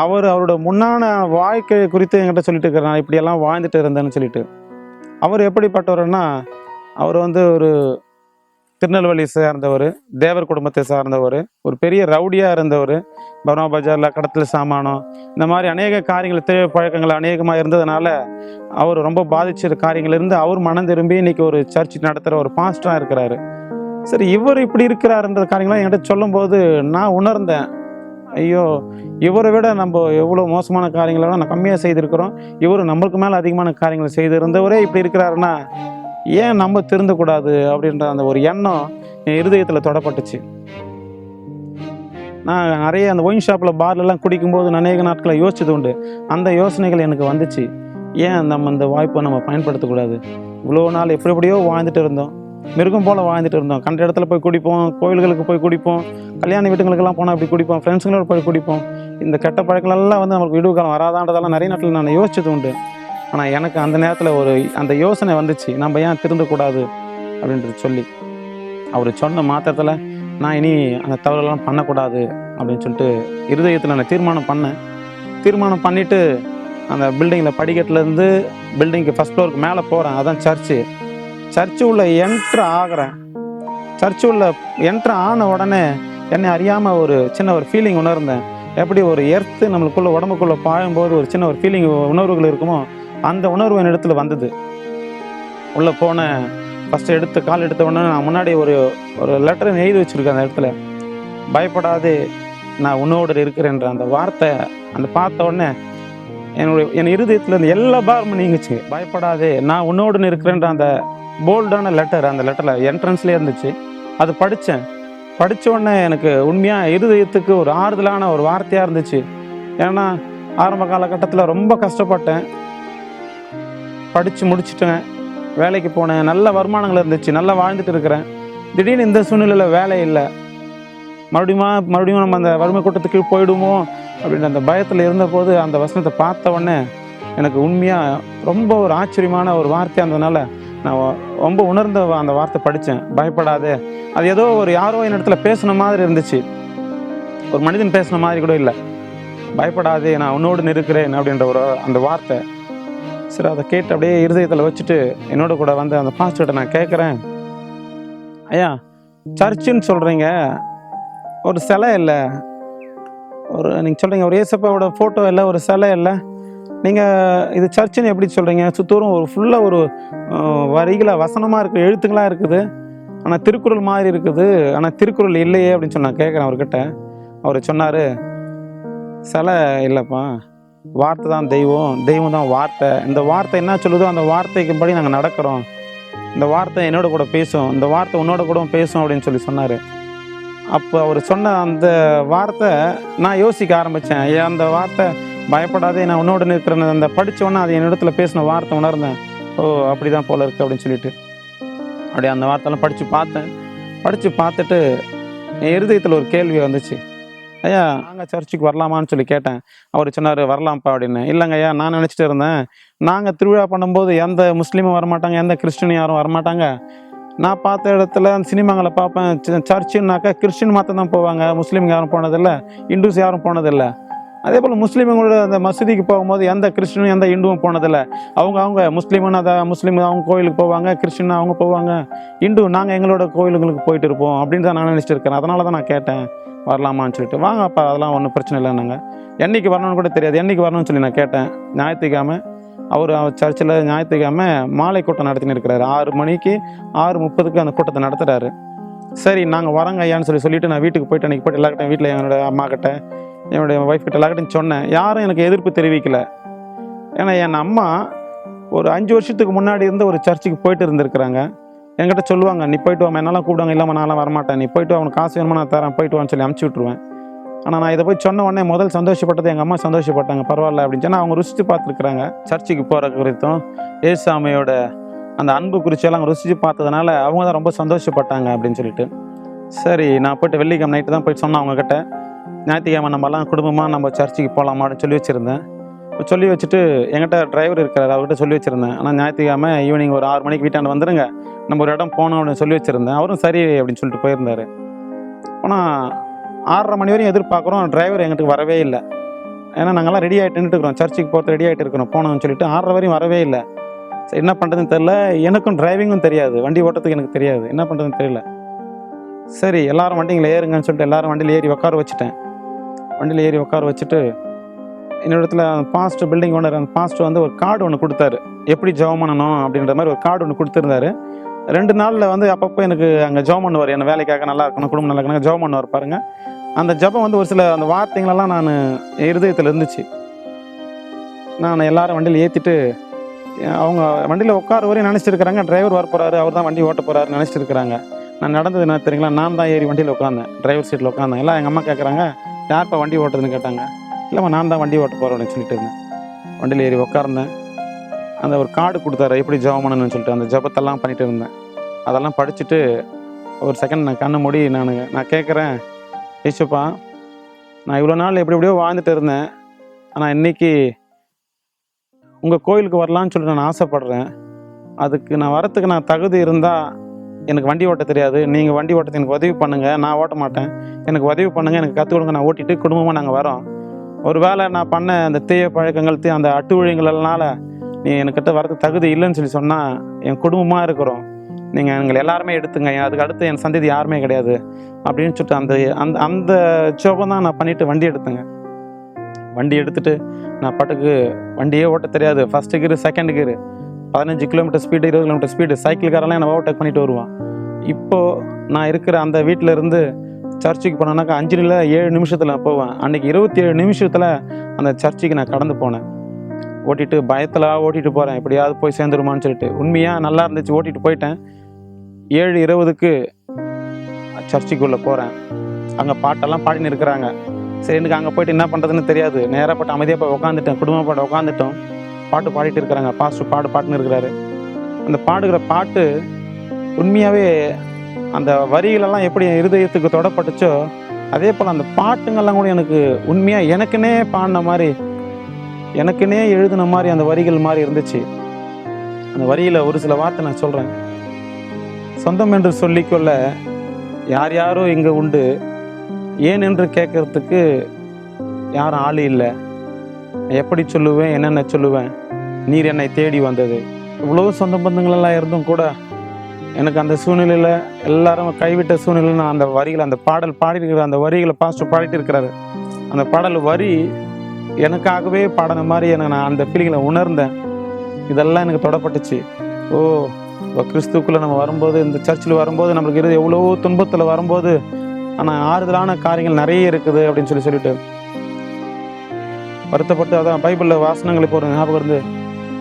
S1: அவரோட முன்னான வாழ்க்கை குறித்து என்கிட்ட சொல்லிட்டு இருக்கிறேன், நான் இப்படியெல்லாம் வாழ்ந்துட்டு இருந்தேன்னு சொல்லிட்டு. அவர் எப்படிப்பட்டவர்னா, அவர் வந்து ஒரு திருநெல்வேலி சார்ந்தவர், தேவர் குடும்பத்தை சார்ந்தவர், ஒரு பெரிய ரவுடியாக இருந்தவர், பர்மா பஜாரில் கடத்தல் சாமானம் இந்த மாதிரி அநேக காரியங்கள், தேவை பழக்கங்கள் அநேகமாக இருந்ததுனால அவர் ரொம்ப பாதிச்ச காரியங்கள் இருந்து அவர் மனம் திரும்பி இன்றைக்கி ஒரு சர்ச் நடத்துகிற ஒரு பாஸ்டராக இருக்கிறாரு. சரி, இவர் இப்படி இருக்கிறாருன்ற காரியங்களாம் என்கிட்ட சொல்லும்போது நான் உணர்ந்தேன், ஐயோ இவரை விட நம்ம எவ்வளோ மோசமான காரியங்களெல்லாம் நான் கம்மியாக செய்திருக்கிறோம், இவர் நம்மளுக்கு மேலே அதிகமான காரியங்கள் செய்திருந்தவரே இப்படி இருக்கிறாருன்னா ஏன் நம்ம திருந்தக்கூடாது அப்படின்ற அந்த ஒரு எண்ணம் என் இருதயத்தில் தொடப்பட்டுச்சு. நான் நிறைய அந்த ஒயின் ஷாப்பில் பார்லெலாம் குடிக்கும்போது அநேக நாட்களை யோசிச்சது உண்டு. அந்த யோசனைகள் எனக்கு வந்துச்சு. ஏன் நம்ம இந்த வாய்ப்பை நம்ம பயன்படுத்தக்கூடாது? இவ்வளோ நாள் எப்படியோ வாழ்ந்துட்டு இருந்தோம், மிருகம் போல் வாழ்ந்துட்டு இருந்தோம். கண்ட இடத்துல போய் குடிப்போம், கோயில்களுக்கு போய் குடிப்போம், கல்யாண வீட்டுங்களுக்கெல்லாம் போனால் அப்படி குடிப்போம், ஃப்ரெண்ட்ஸுங்களோட போய் குடிப்போம். இந்த கெட்ட பழக்கங்களெல்லாம் வந்து நமக்கு விடுவு காலம் வராதான்றதெல்லாம் நிறைய நாட்டில் நான் யோசிச்சது உண்டு. ஆனால் எனக்கு அந்த நேரத்தில் அந்த யோசனை வந்துச்சு, நம்ம ஏன் திருந்தக்கூடாது அப்படின்றது சொல்லி. அவர் சொன்ன மாத்திரத்தில் நான் இனி அந்த தவறுலாம் பண்ணக்கூடாது அப்படின்னு சொல்லிட்டு இருதயத்தில் நான் தீர்மானம் பண்ணிவிட்டு அந்த பில்டிங்கில் படிக்கட்டுலேருந்து பில்டிங்க்கு ஃபஸ்ட் ஃப்ளோருக்கு மேலே போகிறேன். அதான் சர்ச்சு உள்ள ஆகிறேன். சர்ச்சு உள்ள ஆன உடனே என்னை அறியாமல் ஒரு சின்ன ஃபீலிங் உணர்ந்தேன். எப்படி ஒரு எர்த்து நம்மளுக்குள்ளே உடம்புக்குள்ளே பாயும்போது ஒரு சின்ன ஃபீலிங் உணர்வுகள் இருக்குமோ அந்த உணர்வு என் இடத்துல வந்தது. உள்ளே போனேன். ஃபஸ்ட்டு கால் எடுத்த உடனே நான் முன்னாடி ஒரு லெட்டர் எழுதி வச்சுருக்கேன். அந்த இடத்துல பயப்படாதே நான் உன்னோடு இருக்கிறேன்ற அந்த வார்த்தை அந்த பார்த்த உடனே என் இருதயத்தில் இருந்து எல்லா பாரமும் நீங்குச்சு. பயப்படாதே நான் உன்னோடு இருக்கிறேன்ற அந்த போல்டான லெட்டர் அந்த லெட்டரில் என்ட்ரன்ஸ்லேயே இருந்துச்சு. அது படித்த உடனே எனக்கு உண்மையாக இருதயத்துக்கு ஒரு ஆறுதலான ஒரு வார்த்தையாக இருந்துச்சு. ஏன்னா ஆரம்ப காலகட்டத்தில் ரொம்ப கஷ்டப்பட்டேன். படித்து முடிச்சுட்டேன், வேலைக்கு போனேன், நல்ல வருமானங்கள் இருந்துச்சு, நல்லா வாழ்ந்துட்டு இருக்கிறேன். திடீர்னு இந்த சூழ்நிலையில் வேலை இல்லை, மறுபடியும் நம்ம அந்த வறுமை கூட்டத்துக்கு போயிடுமோ அப்படின்ற அந்த பயத்தில் இருந்தபோது அந்த வசனத்தை பார்த்த உடனே எனக்கு உண்மையாக ரொம்ப ஒரு ஆச்சரியமான ஒரு வார்த்தையாக இருந்ததுனால நான் ரொம்ப உணர்ந்த அந்த வார்த்தை படித்தேன். பயப்படாதே. அது ஏதோ யாரோ என் இடத்துல பேசுன மாதிரி இருந்துச்சு, ஒரு மனிதன் பேசுன மாதிரி கூட இல்லை. பயப்படாதே நான் உன்னோடு இருக்கிறேன் அப்படின்ற அந்த வார்த்தை. சரி, அதை கேட்டு அப்படியே இருதயத்தில் வச்சுட்டு என்னோட கூட வந்து அந்த பாஸ்டர்கிட்ட நான் கேட்குறேன், ஐயா சர்ச்சுன்னு சொல்கிறீங்க, ஒரு சிலை இல்லை, நீங்கள் சொல்கிறீங்க ஒரு ஏசப்பாவோட ஃபோட்டோ இல்லை, ஒரு சிலை இல்லை, நீங்கள் இது சர்ச்சுன்னு எப்படி சொல்கிறீங்க? சுத்தூரும் ஃபுல்லாக வரிகளை வசனமாக இருக்குது, எழுத்துக்களாக இருக்குது, ஆனால் திருக்குறள் மாதிரி இருக்குது, ஆனால் திருக்குறள் இல்லையே அப்படின்னு சொல்லி நான் கேட்குறேன் அவர்கிட்ட. அவர் சொன்னார், சிலை இல்லைப்பா, வார்த்தை தான் தெய்வம் தான் வார்த்தை. இந்த வார்த்தை என்ன சொல்லுதோ அந்த வார்த்தைக்கு படி நாங்கள் நடக்கிறோம். இந்த வார்த்தை என்னோட கூட பேசும், இந்த வார்த்தை உன்னோட கூட பேசும் அப்படின்னு சொன்னார். அப்போ அவர் சொன்ன அந்த வார்த்தை நான் யோசிக்க ஆரம்பித்தேன். ஏன் அந்த வார்த்தை பயப்படாதே நான் உன்னோட இருக்கிறேன்னு அந்த படித்தோன்னே அது என்னிடத்துல பேசின வார்த்தை உணர்ந்தேன். ஓ அப்படி தான் போல இருக்குது அப்படின்னு சொல்லிட்டு அப்படியே அந்த வார்த்தைலாம் படித்து பார்த்துட்டு என் இருதயத்தில் ஒரு கேள்வி வந்துச்சு. ஐயா நாங்கள் சர்ச்சுக்கு வரலாமான்னு சொல்லி கேட்டேன். அவர் சொன்னார் வரலாம்ப்பா அப்படின்னு. இல்லைங்க ஐயா, நான் நினச்சிட்டு இருந்தேன் நாங்கள் திருவிழா பண்ணும்போது எந்த முஸ்லீமும் வரமாட்டாங்க, எந்த கிறிஸ்டினும் யாரும் வரமாட்டாங்க. நான் பார்த்த இடத்துல அந்த சினிமாங்களை பார்ப்பேன், சர்ச்சுன்னாக்கா கிறிஸ்டின் மாற்றம் தான் போவாங்க, முஸ்லீம் யாரும் போனதில்லை, இந்துஸ் யாரும் போனதில்லை. அதே போல் முஸ்லீம்களோட அந்த மசூதிக்கு போகும்போது எந்த கிறிஸ்டினும் எந்த இந்துவும் போனதில்லை. அவங்க முஸ்லீம்னா முஸ்லீம் அவங்க கோயிலுக்கு போவாங்க, கிறிஸ்டின்னா அவங்க போவாங்க, இந்து நாங்கள் எங்களோட கோயிலுங்களுக்கு போயிட்டு இருப்போம் அப்படின்னு தான் நான் நினச்சிட்டு இருக்கிறேன். அதனால தான் நான் கேட்டேன் வரலாமான்னு சொல்லிட்டு. வாங்கப்பா அதெல்லாம் ஒன்றும் பிரச்சனை இல்லைன்னாங்க. என்றைக்கு வரணும்னு கூட தெரியாது, என்றைக்கு வரணும்னு சொல்லி நான் கேட்டேன். ஞாயிற்றுக்கிழமை அவர் சர்ச்சில் ஞாயிற்றுக்கிழமை மாலை கூட்டம் நடத்தின்னு இருக்கிறாரு. 6 மணிக்கு 6:30 அந்த கூட்டத்தை நடத்துகிறாரு. சரி நாங்கள் வரோங்க ஐயான்னு சொல்லிட்டு நான் வீட்டுக்கு போயிட்டு அன்றைக்கி போய்ட்டு எல்லாக்கிட்ட வீட்டில் என்னோட அம்மா கிட்ட என்னுடைய ஒய்ஃப் கிட்ட எல்லாக்கிட்டையும் சொன்னேன். யாரும் எனக்கு எதிர்ப்பு தெரிவிக்கலை. ஏன்னா என் அம்மா ஒரு 5 வருஷத்துக்கு முன்னாடி இருந்து ஒரு சர்ச்சுக்கு போயிட்டு இருந்திருக்கிறாங்க. என்கிட்ட சொல்லுவாங்க, நீ போயிட்டு வாமா, என்னெல்லாம் கூப்பிடுவாங்க, இல்லாமல் நான்லாம் வரமாட்டேன், நீ போயிட்டு அவனுக்கு காசு வேணுமா நான் தரேன், போயிட்டு வான்னு சொல்லி அனுப்பிச்சி விட்ருவேன். ஆனால் நான் இதை போய் சொன்ன உடனே முதல் சந்தோஷப்பட்டது எங்கள் அம்மா சந்தோஷப்பட்டாங்க. பரவாயில்ல அப்படின்னு சொன்னால் அவங்க ருசித்து பார்த்துருக்குறாங்க. சர்ச்சுக்கு போகிற குறித்தும் ஏசாமியோட அந்த அன்பு குறிச்செல்லாம் ருசித்து பார்த்ததுனால அவங்க தான் ரொம்ப சந்தோஷப்பட்டாங்க அப்படின்னு சொல்லிட்டு. சரி நான் போய்ட்டு வெள்ளிக்கிழமை நைட்டு தான் போய்ட்டு சொன்னேன் அவங்கக்கிட்ட, ஞாயிற்றுக்கிழமை நம்மலாம் குடும்பமாக நம்ம சர்ச்சுக்கு போகலாமா அப்படின்னு சொல்லி வச்சுருந்தேன். சொல்லி வச்சுட்டு என்கிட்ட டிரைவர் இருக்கிறார், அவர்கிட்ட சொல்லி வச்சுருந்தேன். ஆனால் ஞாயிற்றுக்கிழமை ஈவினிங் ஒரு 6 மணிக்கு வீட்டாண்டு வந்துடுங்க, நம்ம ஒரு இடம் போனோம் அப்படின்னு சொல்லி வச்சுருந்தேன். அவரும் சரி அப்படின்னு சொல்லிட்டு போயிருந்தார். ஆனால் 6:30 மணி வரையும் எதிர்பார்க்குறோம், டிரைவர் எங்களுக்கு வரவே இல்லை. ஏன்னா நாங்கள்லாம் ரெடி ஆகிட்டு இருக்கிறோம், சர்ச்சுக்கு போகிறது ரெடி ஆகிட்டு இருக்கிறோம் போனோம்னு சொல்லிட்டு 6:30 வரையும் வரவே இல்லை. சரி என்ன பண்ணுறதுன்னு தெரில, எனக்கும் டிரைவிங்கும் தெரியாது, வண்டி ஓட்டத்துக்கு எனக்கு தெரியாது, என்ன பண்ணுறதுன்னு தெரியல. சரி எல்லோரும் வண்டிங்களை ஏறுங்கன்னு சொல்லிட்டு எல்லோரும் வண்டியில் ஏறி உட்கார வச்சுட்டேன். வண்டியில் ஏறி உட்கார வச்சுட்டு என்னிடத்துல பாஸ்டர் பில்டிங் ஓனர் அந்த பாஸ்டர் வந்து ஒரு கார்டு ஒன்று கொடுத்தாரு, எப்படி ஜெபம் பண்ணணும் அப்படின்ற மாதிரி ஒரு கார்டு ஒன்று கொடுத்துருந்தாரு. 2 நாளில் வந்து அப்பப்போ எனக்கு அங்கே ஜெபம் பண்ணுவார், என்ன வேலைக்காக நல்லா இருக்கணும், குடும்பம் நல்லா இருக்கணும், ஜெபம் பண்ணுவார் பாருங்க. அந்த ஜெபம் வந்து ஒரு சில அந்த வார்த்தைங்களெல்லாம் நான் இருதயத்தில் இருந்துச்சு. நான் எல்லாரும் வண்டியில் ஏற்றிட்டு அவங்க வண்டியில் உட்கார வரையும் நினச்சிட்டு இருக்கிறாங்க, டிரைவர் வர போகிறாரு, அவர் தான் வண்டி ஓட்ட போகிறாரு நினச்சிட்டு இருக்கிறாங்க. நான் நடந்தது என்ன தெரியுங்களா, நான் தான் ஏறி வண்டியில் உட்காந்தேன், டிரைவர் சீட்டில் உட்காந்தேன். எல்லாம் எங்கள் அம்மா கேட்குறாங்க யார்ப்பா வண்டி ஓட்டுறதுன்னு கேட்டாங்க. இல்லைம்மா நான் தான் வண்டி ஓட்ட போகிறேன் அப்படின்னு சொல்லிட்டு இருந்தேன். வண்டியில் ஏறி உட்கார்ந்தேன். அந்த ஒரு கார்டு கொடுத்தாரு எப்படி ஜெபம் பண்ணணும்னு சொல்லிட்டு. அந்த ஜெபத்தெல்லாம் பண்ணிட்டு இருந்தேன். அதெல்லாம் படிச்சுட்டு ஒரு செகண்ட் நான் கண்ணை மூடி நான் கேட்குறேன், ஏசுப்பா நான் இவ்வளோ நாள் எப்படியோ வாழ்ந்துட்டு இருந்தேன், ஆனால் இன்னைக்கு உங்கள் கோயிலுக்கு வரலான்னு சொல்லிட்டு நான் ஆசைப்பட்றேன். அதுக்கு நான் வரத்துக்கு நான் தகுதி இருந்தால், எனக்கு வண்டி ஓட்ட தெரியாது, நீங்கள் வண்டி ஓட்டத்தை எனக்கு உதவி பண்ணுங்கள், நான் ஓட்ட மாட்டேன், எனக்கு உதவி பண்ணுங்கள், எனக்கு கற்றுக் கொடுங்க, நான் ஓட்டிட்டு குடும்பமாக நாங்கள் வரோம். ஒரு வேளை நான் பண்ண அந்த தீய பழக்கங்கள் அந்த அட்டுழியங்கள்னால நீ என்கிட்ட வரதுக்கு தகுதி இல்லைன்னு சொல்லி சொன்னால், என் குடும்பமாக இருக்கிறோம், நீங்கள் எங்களை எல்லாருமே எடுத்துங்க, அதுக்கு அடுத்து என் சந்ததி யாருமே கிடையாது அப்படின்னு சொல்லிட்டு அந்த அந்த அந்த ஜோபம் தான் நான் பண்ணிவிட்டு வண்டி எடுத்தேங்க. வண்டி எடுத்துகிட்டு நான் பாட்டுக்கு வண்டியே ஓட்ட தெரியாது, ஃபஸ்ட்டு கீரு செகண்ட் கீரு 15 கிலோமீட்டர் ஸ்பீடு 20 கிலோமீட்டர் ஸ்பீடு சைக்கிள்காரெல்லாம் என்னை ஓவர்டேக் பண்ணிட்டு வருவான். இப்போது நான் இருக்கிற அந்த வீட்டில் இருந்து சர்ச்சுக்கு போனேன்னாக்கா 5 இல்லை 7 நிமிஷத்தில் போவேன். அன்றைக்கி 27 நிமிஷத்தில் அந்த சர்ச்சுக்கு நான் கடந்து போனேன். ஓட்டிட்டு பயத்தில் ஓட்டிகிட்டு போகிறேன், எப்படியாவது போய் சேர்ந்துருமான்னு சொல்லிட்டு. உண்மையாக நல்லா இருந்துச்சு, ஓட்டிகிட்டு போயிட்டேன். 7:20க்கு சர்ச்சுக்குள்ளே போகிறேன். அங்கே பாட்டெல்லாம் பாடின்னு இருக்கிறாங்க. சரி, எனக்கு அங்கே போய்ட்டு என்ன பண்ணுறதுன்னு தெரியாது. நேராக போய்ட்டு அமைதியாக போய் உட்காந்துட்டேன். குடும்ப பாட்டு உட்காந்துட்டோம். பாட்டு பாடிட்டு இருக்கிறாங்க. பாஸ்டர் பாட்டுன்னு இருக்கிறாரு. அந்த பாடுகிற பாட்டு உண்மையாகவே அந்த வரிகளெல்லாம் எப்படி என் இருதயத்துக்கு தொடப்பட்டுச்சோ, அதே போல் அந்த பாட்டுங்கள்லாம் கூட எனக்கு உண்மையாக எனக்குன்னே பாடின மாதிரி, எனக்குன்னே எழுதின மாதிரி அந்த வரிகள் மாதிரி இருந்துச்சு. அந்த வரியில் ஒரு சில வார்த்தை நான் சொல்கிறேன். சொந்தம் என்று சொல்லிக்கொள்ள யார் யாரோ இங்கே உண்டு, ஏன் என்று கேட்கறதுக்கு யாரும் ஆள் இல்லை, எப்படி சொல்லுவேன், என்னென்ன சொல்லுவேன், நீர் என்னை தேடி வந்தது. இவ்வளோ சொந்த பந்தங்களெல்லாம் இருந்தும் கூட எனக்கு அந்த சூழ்நிலையில் எல்லாரும் கைவிட்ட சூழ்நிலையில் நான் அந்த வரிகளை, அந்த பாடல் பாடிருக்கிற அந்த வரிகளை பாஸ்டர் பாடிட்டு இருக்கிறாரு. அந்த பாடல் வரி எனக்காகவே பாடின மாதிரி நான் அந்த ஃபீலிங்களை உணர்ந்தேன். இதெல்லாம் எனக்கு தொடப்பட்டுச்சு. கிறிஸ்துக்குள்ளே நம்ம வரும்போது, இந்த சர்ச்சில் வரும்போது நம்மளுக்கு எவ்வளோ துன்பத்தில் வரும்போது ஆனால் ஆறுதலான காரியங்கள் நிறைய இருக்குது அப்படின்னு சொல்லிட்டு வருத்தப்பட்டு, அதான் பைபிளில் வாசனங்களை போகிற ஞாபகம் இருந்து,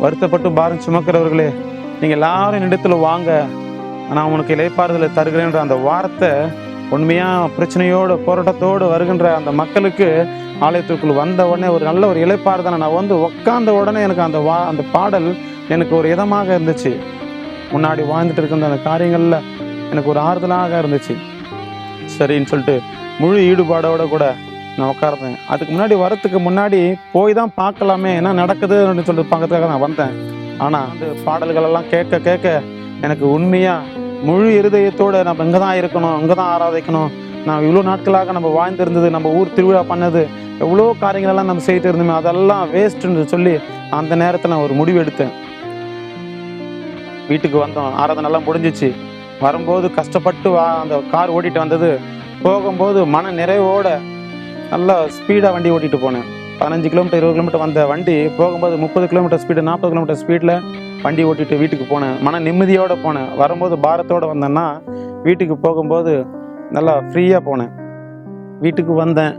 S1: வருத்தப்பட்டு பாரம் சுமக்கிறவர்களே நீங்கள் எல்லாரும் என்னிடத்தில் வாங்க, நான் உனக்கு இளைப்பாறுதலை தருகிறேன்ற அந்த வார்த்தை உண்மையாக பிரச்சனையோடு போராட்டத்தோடு வருகின்ற அந்த மக்களுக்கு ஆலயத்திற்குள் வந்த உடனே ஒரு நல்ல ஒரு இளைப்பாறுதலை நான் வந்து உட்கார்ந்த உடனே எனக்கு அந்த பாடல் எனக்கு ஒரு இதமாக இருந்துச்சு. முன்னாடி வாழ்ந்துட்டு இருக்கின்ற அந்த காரியங்களில் எனக்கு ஒரு ஆறுதலாக இருந்துச்சு. சரின்னு சொல்லிட்டு முழு ஈடுபாடோட கூட நான் உட்கார்ந்தேன். அதுக்கு முன்னாடி வரத்துக்கு முன்னாடி போய் தான் பார்க்கலாமே என்ன நடக்குது அப்படின்னு சொல்லிட்டு பார்க்கறதுக்காக நான் வந்தேன். ஆனால் அந்த பாடல்களெல்லாம் கேட்க எனக்கு உண்மையாக முழு இருதயத்தோடு நம்ம இங்கே தான் இருக்கணும், இங்கே தான் ஆராதிக்கணும், நான் இவ்வளோ நாட்களாக நம்ம வாழ்ந்துருந்தது, நம்ம ஊர் திருவிழா பண்ணது, எவ்வளோ காரியங்களெல்லாம் நம்ம செய்துட்டு இருந்தோமே அதெல்லாம் வேஸ்ட்டுன்னு சொல்லி அந்த நேரத்தில் நான் ஒரு முடிவு எடுத்தேன். வீட்டுக்கு வந்தோம், ஆராதனைலாம் முடிஞ்சிச்சு. வரும்போது கஷ்டப்பட்டு அந்த கார் ஓட்டிகிட்டு வந்தது, போகும்போது மன நிறைவோட நல்லா ஸ்பீடாக வண்டி ஓட்டிகிட்டு போனேன். 15 கிலோமீட்டர் 20 கிலோமீட்டர் வந்த வண்டி போகும்போது 30 கிலோமீட்டர் ஸ்பீடு 40 கிலோமீட்டர் ஸ்பீடில் வண்டி ஓட்டிகிட்டு வீட்டுக்கு போனேன். மன நிம்மதியோடு போனேன். வரும்போது பாரத்தோடு வந்தேன்னா வீட்டுக்கு போகும்போது நல்லா ஃப்ரீயாக போனேன். வீட்டுக்கு வந்தேன்.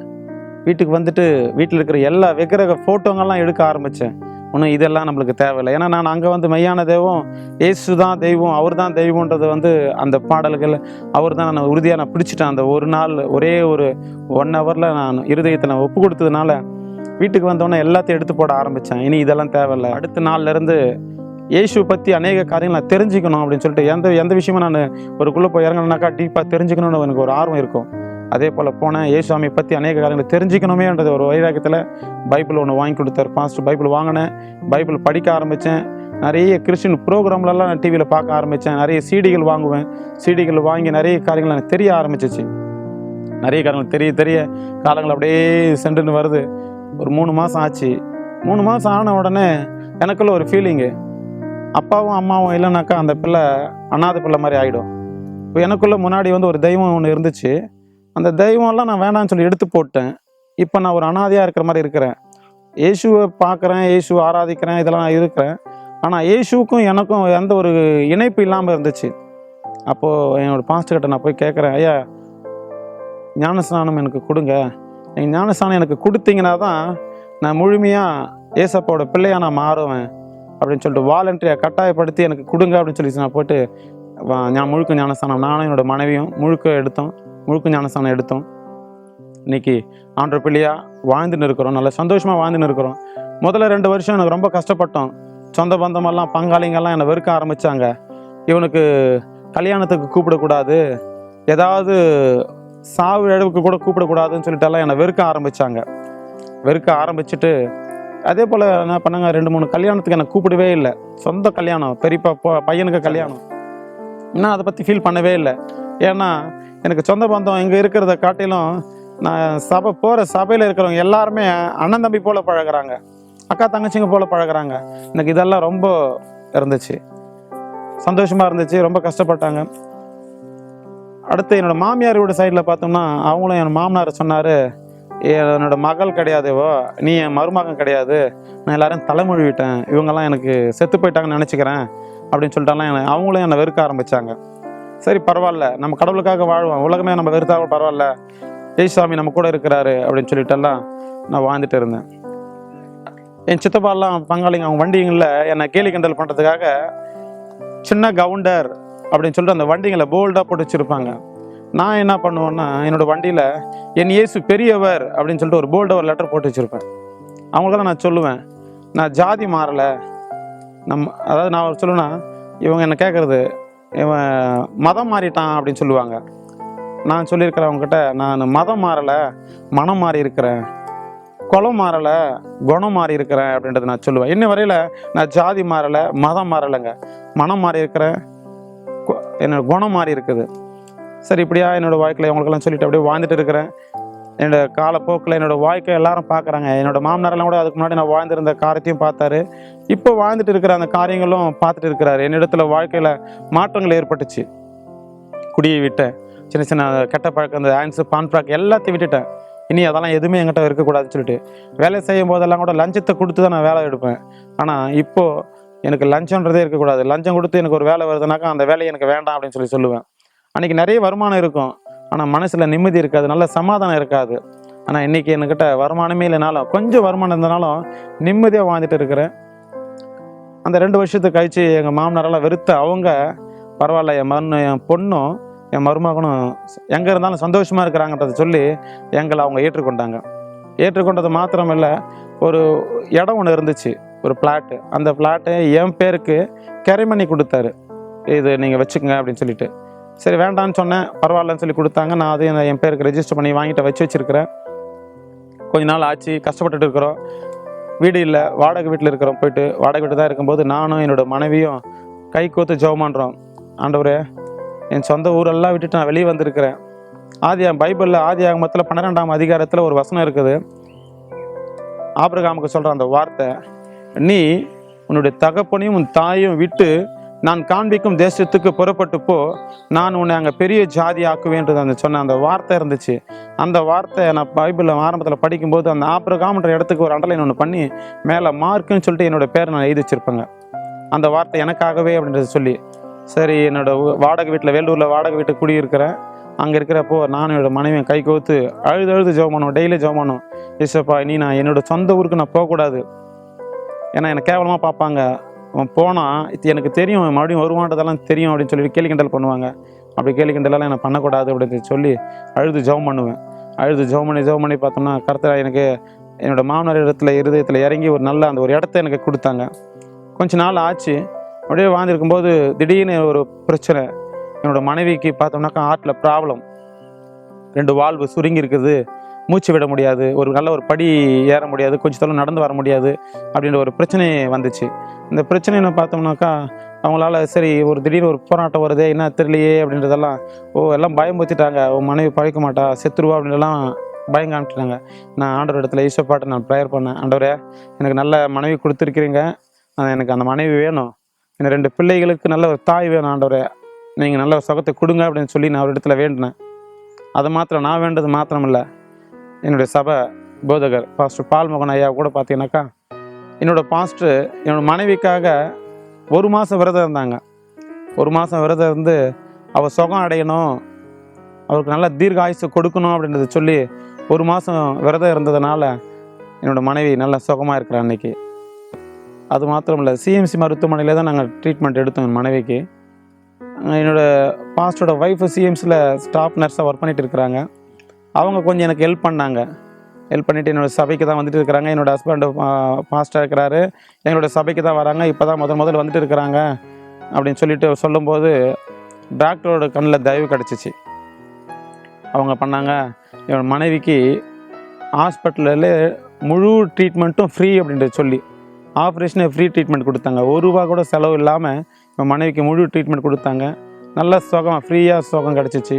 S1: வீட்டுக்கு வந்துட்டு வீட்டில் இருக்கிற எல்லா விக்கிரக ஃபோட்டோங்கள்லாம் எடுக்க ஆரம்பித்தேன். ஒன்றும் இதெல்லாம் நம்மளுக்கு தேவையில்லை. ஏன்னா நான் அங்கே வந்து மெய்யான தெய்வம் இயேசு தான் தெய்வம், அவர் தான் தெய்வன்றது அந்த பாடல்கள் அவர் தான் நான் உறுதியாக நான் பிடிச்சிட்டேன். அந்த ஒரு நாள் ஒரே ஒரு 1 ஹவரில் நான் இருதயத்தை நான் ஒப்பு கொடுத்ததுனால வீட்டுக்கு வந்தோடனே எல்லாத்தையும் எடுத்து போட ஆரம்பித்தேன். இனி இதெல்லாம் தேவையில்லை. அடுத்த நாள்லேருந்து இயேசுவை பற்றி அநேக காரியங்கள் நான் தெரிஞ்சுக்கணும் அப்படின்னு சொல்லிட்டு எந்த விஷயமும் நான் ஒருக்குள்ளே போய் இறங்கினாக்கா டீப்பாக தெரிஞ்சுக்கணும்னு எனக்கு ஒரு ஆர்வம் இருக்கும். அதே போல் போனேன். இயேசுவாமி பற்றி அநேக காரியங்களை தெரிஞ்சுக்கணுமேன்றது ஒரு வைராக்கியத்தில் பைபிள் ஒன்று வாங்கி கொடுத்தார் பாஸ்டர். பைபிள் வாங்கினேன், பைபிள் படிக்க ஆரம்பித்தேன். நிறைய கிறிஸ்டின் ப்ரோக்ராம்லலாம் நான் டிவியில் பார்க்க ஆரம்பித்தேன். நிறைய சீடிகள் வாங்குவேன். சீடிகள் வாங்கி நிறைய காரியங்கள் எனக்கு தெரிய ஆரம்பிச்சிச்சு. நிறைய காரியங்கள் தெரிய காலங்கள் அப்படியே சென்றுன்னு வருது. ஒரு 3 மாதம் ஆச்சு. 3 மாதம் ஆன உடனே எனக்குள்ள ஒரு ஃபீலிங்கு, அப்பாவும் அம்மாவும் இல்லைனாக்கா அந்த பிள்ளை அனாதை பிள்ளை மாதிரி ஆகிடும். இப்போ எனக்குள்ளே முன்னாடி வந்து ஒரு தெய்வம் ஒன்று இருந்துச்சு. அந்த தெய்வம்லாம் நான் வேணான்னு சொல்லி எடுத்து போட்டேன். இப்போ நான் ஒரு அனாதையாக இருக்கிற மாதிரி இருக்கிறேன். இயேசுவை பார்க்குறேன், இயேசுவை ஆராதிக்கிறேன், இதெல்லாம் நான் இருக்கிறேன். ஆனால் இயேசுவுக்கும் எனக்கும் எந்த ஒரு இணைப்பு இல்லாமல் இருந்துச்சு. அப்போது என்னோடய பாஸ்டர்கிட்ட நான் போய் கேட்குறேன், ஐயா ஞானஸ்நானம் எனக்கு கொடுங்க, நீங்கள் ஞானஸ்நானம் எனக்கு கொடுத்தீங்கன்னா தான் நான் முழுமையாக ஏசப்பாவோட பிள்ளையாக நான் மாறுவேன் அப்படின்னு சொல்லிட்டு வாலண்டரியாக கட்டாயப்படுத்தி எனக்கு கொடுங்க அப்படின்னு சொல்லி நான் போய்ட்டு முழுக்க ஞானஸ்தானம் நானும் என்னோடய மனைவியும் முழுக்க ஞானஸ்தானம் எடுத்தோம். இன்றைக்கி ஆண்டவர் பிள்ளையாக வாழ்ந்துன்னு இருக்கிறோம். நல்ல சந்தோஷமாக வாழ்ந்துன்னு இருக்கிறோம். முதல்ல 2 வருஷம் எனக்கு ரொம்ப கஷ்டப்பட்டோம். சொந்த பந்தமெல்லாம் பங்காளிங்கெல்லாம் என்னை வெறுக்க ஆரம்பித்தாங்க. இவனுக்கு கல்யாணத்துக்கு கூப்பிடக்கூடாது, ஏதாவது சாவு இழவுக்கு கூட கூப்பிடக்கூடாதுன்னு சொல்லிட்டெல்லாம் என்னை வெறுக்க ஆரம்பித்தாங்க. வெறுக்க ஆரம்பிச்சுட்டு அதே போல் என்ன பண்ணாங்க, 2-3 கல்யாணத்துக்கு என்னை கூப்பிடவே இல்லை. சொந்த கல்யாணம், பெரியப்பா பையனுக்கு கல்யாணம், நான் அதை பற்றி ஃபீல் பண்ணவே இல்லை. ஏன்னா எனக்கு சொந்த பந்தம் இங்கே இருக்கிறத காட்டிலும் நான் சபையில் இருக்கிறவங்க எல்லாருமே அண்ணன் தம்பி போல் பழகுறாங்க, அக்கா தங்கச்சிங்க போல் பழகுறாங்க. எனக்கு இதெல்லாம் ரொம்ப இருந்துச்சு, சந்தோஷமாக இருந்துச்சு, ரொம்ப கஷ்டப்பட்டாங்க. அடுத்து என்னோடய மாமியார் வீடு சைடில் பார்த்தோம்னா அவங்களும் என் மாமனார் சொன்னார், என்னோட மகள் கிடையாதுவோ, நீ என் மருமகன் கிடையாது, நான் எல்லாரும் தலைமொழிவிட்டேன், இவங்கெல்லாம் எனக்கு செத்து போயிட்டாங்கன்னு நினச்சிக்கிறேன் அப்படின்னு சொல்லிட்டாலாம் அவங்களும் என்னை வெறுக்க ஆரம்பித்தாங்க. சரி பரவாயில்ல, நம்ம கடவுளுக்காக வாழ்வோம், உலகமே நம்ம வெறுத்தாக பரவாயில்ல, ஏசுசாமி நம்ம கூட இருக்கிறாரு அப்படின்னு சொல்லிட்டெல்லாம் நான் வாழ்ந்துட்டு இருந்தேன். என் சித்தப்பாலாம் பங்காளிங்க அவங்க வண்டிங்களில் என்னை கேலி கிண்டல் பண்ணுறதுக்காக சின்ன கவுண்டர் அப்படின்னு சொல்லிட்டு அந்த வண்டிங்களை போல்டாக போட்டு வச்சுருப்பாங்க. நான் என்ன பண்ணுவேன்னா, என்னோடய வண்டியில் என் இயேசு பெரியவர் அப்படின்னு சொல்லிட்டு ஒரு போல்டாக ஒரு லெட்டர் போட்டு வச்சுருப்பேன். அவங்களுக்கெல்லாம் நான் சொல்லுவேன், நான் ஜாதி மாறலை, அதாவது நான் சொல்லுவேன்னா இவங்க என்ன கேட்குறது, இவன் மதம் மாறிட்டான் அப்படின்னு சொல்லுவாங்க. நான் சொல்லியிருக்கிறேன் அவங்ககிட்ட, நான் மதம் மாறலை, மனம் மாறி இருக்கிறேன், குலம் மாறலை, குணம் மாறி இருக்கிறேன் அப்படின்றத நான் சொல்லுவேன். இன்ன வரையில் நான் ஜாதி மாறலை, மதம் மாறலைங்க, மனம் மாறி இருக்கிறேன், என்னோடய குணம் மாறி இருக்குது. சரி இப்படியா என்னோடய வாழ்க்கையில் அவங்களுக்கெல்லாம் சொல்லிட்டு அப்படியே வாழ்ந்துட்டு இருக்கிறேன். என்னோடய காலப்போக்கில் என்னோடய வாழ்க்கை எல்லாரும் பார்க்குறாங்க. என்னோடய மாமனாரெல்லாம் கூட அதுக்கு முன்னாடி நான் வாழ்ந்திருந்த காரியத்தையும் பார்த்தாரு, இப்போ வாழ்ந்துட்டு இருக்கிற அந்த காரியங்களும் பார்த்துட்டு இருக்கிறாரு. என்னிடத்துல வாழ்க்கையில் மாற்றங்கள் ஏற்பட்டுச்சு. குடியை விட்டேன், சின்ன சின்ன கெட்ட பழக்கம், அந்த ஆன்ஸு பான்பிராக் எல்லாத்தையும் விட்டுட்டேன். இனி அதெல்லாம் எதுவுமே என்கிட்ட இருக்கக்கூடாதுன்னு சொல்லிட்டு வேலை செய்யும் போதெல்லாம் கூட லஞ்சத்தை கொடுத்து தான் நான் வேலை எடுப்பேன். ஆனால் இப்போது எனக்கு லஞ்சன்றதே இருக்கக்கூடாது. லஞ்சம் கொடுத்து எனக்கு ஒரு வேலை வருதுனாக்கா அந்த வேலையை எனக்கு வேண்டாம் அப்படின்னு சொல்லுவேன். அன்றைக்கி நிறைய வருமானம் இருக்கும், ஆனால் மனசில் நிம்மதி இருக்காது, நல்ல சமாதானம் இருக்காது. ஆனால் இன்றைக்கி என்கிட்ட வருமானமே இல்லைனாலும் கொஞ்சம் வருமானம் இருந்தனாலும் நிம்மதியாக வாழ்ந்துட்டு இருக்கிறேன். அந்த 2 வருஷத்துக்கு கழிச்சு எங்கள் மாமனாரெல்லாம் வெறுத்த அவங்க, பரவாயில்ல என் பொண்ணும் என் மருமகனும் எங்கே இருந்தாலும் சந்தோஷமாக இருக்கிறாங்கன்றதை சொல்லி எங்களை அவங்க ஏற்றுக்கொண்டாங்க. ஏற்றுக்கொண்டது மாத்திரம் இல்லை, ஒரு இடம் ஒன்று இருந்துச்சு, ஒரு ஃப்ளாட்டு. அந்த ஃப்ளாட்டை என் பேருக்கு கேரி பண்ணி கொடுத்தாரு, இது நீங்கள் வச்சுக்கோங்க அப்படின்னு சொல்லிட்டு. சரி வேண்டான்னு சொன்னேன், பரவாயில்லன்னு சொல்லி கொடுத்தாங்க. நான் அதையும் என் பேருக்கு ரெஜிஸ்டர் பண்ணி வாங்கிட்டு வச்சுருக்கிறேன். கொஞ்ச நாள் ஆச்சு, கஷ்டப்பட்டுட்டு இருக்கிறோம், வீடு இல்லை, வாடகை வீட்டில் இருக்கிறோம். போயிட்டு வாடகை வீட்டு தான் இருக்கும்போது நானும் என்னோட மனைவியும் கை கோத்து ஜெபம் பண்ணுறோம், ஆண்டவரே என் சொந்த ஊரெல்லாம் விட்டுட்டு நான் வெளியே வந்திருக்கிறேன். பைபிளில் ஆதியாகமத்தில் 12ஆம் அதிகாரத்தில் ஒரு வசனம் இருக்குது. ஆபிரகாமுக்கு சொல்கிற அந்த வார்த்தை, நீ உன்னுடைய தகப்பனையும் உன் தாயையும் விட்டு நான் காண்பிக்கும் தேசத்துக்கு புறப்பட்டு போ, நான் உன்னை அங்கே பெரிய ஜாதி ஆக்குவேன்றது அந்த சொன்ன அந்த வார்த்தை இருந்துச்சு. அந்த வார்த்தை நான் பைபிளில் ஆரம்பத்தில் படிக்கும்போது அந்த ஆபிரகாம்ன்ற இடத்துக்கு ஒரு அண்டர்லைன் ஒன்று பண்ணி மேலே மார்க்குன்னு சொல்லிட்டு என்னோட பேரை நான் எழுதி வச்சிருப்பேங்க. அந்த வார்த்தை எனக்காகவே அப்படின்றத சொல்லி, சரி என்னோட வாடகை வீட்டில் வேலூரில் வாடகை வீட்டு குடியிருக்கிறேன். அங்கே இருக்கிறப்போ நானும் என்னோட மனைவியும் கை கோத்து அழுது ஜெபம் பண்ணுவோம், டெய்லி ஜெபம் பண்ணுவோம். ஏசப்பா நீ நான் என்னோடய சொந்த ஊருக்கு நான் போகக்கூடாது, ஏன்னா என்னை கேவலமாக பார்ப்பாங்க, அவன் போனால் எனக்கு தெரியும் மறுபடியும் வருவான்றதெல்லாம் தெரியும் அப்படின்னு சொல்லி கேலி கிண்டல் பண்ணுவாங்க. அப்படி கேலி கிண்டலெல்லாம் என்னை பண்ணக்கூடாது அப்படின்னு சொல்லி அழுது ஜெபம் பண்ணுவேன். அழுது ஜெபம் பண்ணி பார்த்தோம்னா கர்த்தர் எனக்கு என்னோடய மாமனார் இருதயத்தில் இறங்கி ஒரு நல்ல அந்த ஒரு இடத்த எனக்கு கொடுத்தாங்க. கொஞ்ச நாள் ஆச்சு, அப்படியே வாழ்ந்துருக்கும்போது திடீர்னு ஒரு பிரச்சனை. என்னோடய மனைவிக்கு பார்த்தோம்னாக்கா ஹார்ட்டில் ப்ராப்ளம், 2 வால்வு சுருங்கி இருக்குது, மூச்சு விட முடியாது, ஒரு நல்ல ஒரு படி ஏற முடியாது, கொஞ்சம் தூரம் நடந்து வர முடியாது அப்படின்ற ஒரு பிரச்சனை வந்துச்சு. இந்த பிரச்சனைன்னு பார்த்தோம்னாக்கா அவங்களால சரி ஒரு திடீர்னு ஒரு போராட்டம் வருதே என்ன தெரியலையே அப்படின்றதெல்லாம் எல்லாம் பயம் வச்சுட்டாங்க. மனைவி பழைக்க மாட்டா, செத்துருவா அப்படின்றலாம் பயம் காமிச்சிட்டாங்க. நான் ஆண்டவர் இடத்துல ஈஸ்வப்பாட்டு நான் ப்ரேயர் பண்ணேன், ஆண்டவரே எனக்கு நல்ல மனைவி கொடுத்துருக்கிறீங்க, எனக்கு அந்த மனைவி வேணும், எனக்கு 2 பிள்ளைகளுக்கு நல்ல ஒரு தாய் வேணும், ஆண்டவரே நீங்கள் நல்ல ஒரு சுகத்தை கொடுங்க அப்படின்னு சொல்லி நான் ஒரு இடத்துல வேண்டினேன். அதை மாத்திரம் நான் வேண்டது மாத்திரம் இல்லை, என்னுடைய சபை போதகர் பாஸ்டர் பால்மோகன் ஐயா கூட பார்த்தீங்கன்னாக்கா என்னோடய பாஸ்டர் என்னோடய மனைவிக்காக 1 மாதம் விரதம் இருந்தாங்க. 1 மாதம் விரதம் இருந்து அவள் சுகம் அடையணும், அவருக்கு நல்ல தீர்க்க ஆயுசு கொடுக்கணும் அப்படின்றத சொல்லி 1 மாதம் விரதம் இருந்ததுனால என்னோடய மனைவி நல்ல சுகமாக இருக்கிறான் அன்றைக்கி. அது மாத்திரம் இல்லை, சிஎம்சி மருத்துவமனையில் தான் நாங்கள் ட்ரீட்மெண்ட் எடுத்தோம் என் மனைவிக்கு. என்னோடய பாஸ்டரோட ஒய்ஃபு சிஎம்சியில் ஸ்டாஃப் நர்ஸாக ஒர்க் பண்ணிகிட்டு இருக்கிறாங்க. அவங்க கொஞ்சம் எனக்கு ஹெல்ப் பண்ணாங்க. ஹெல்ப் பண்ணிவிட்டு என்னோடய சபைக்கு தான் வந்துட்டு இருக்கிறாங்க. என்னோடய ஹஸ்பண்டு பாஸ்டராக இருக்கிறாரு, எங்களோட சபைக்கு தான் வராங்க, இப்போ தான் முதல் வந்துட்டு இருக்கிறாங்க அப்படின்னு சொல்லிட்டு சொல்லும்போது டாக்டரோட கண்ணில் தயவு கிடச்சிச்சு. அவங்க பண்ணாங்க, என்னோடய மனைவிக்கு ஹாஸ்பிட்டலில் முழு ட்ரீட்மெண்ட்டும் ஃப்ரீ அப்படின்ட்டு சொல்லி ஆப்ரேஷனே ஃப்ரீ ட்ரீட்மெண்ட் கொடுத்தாங்க. ₹1 கூட செலவு இல்லாமல் என் மனைவிக்கு முழு ட்ரீட்மெண்ட் கொடுத்தாங்க. நல்ல சுகம், ஃப்ரீயாக சுகம் கிடச்சிச்சு.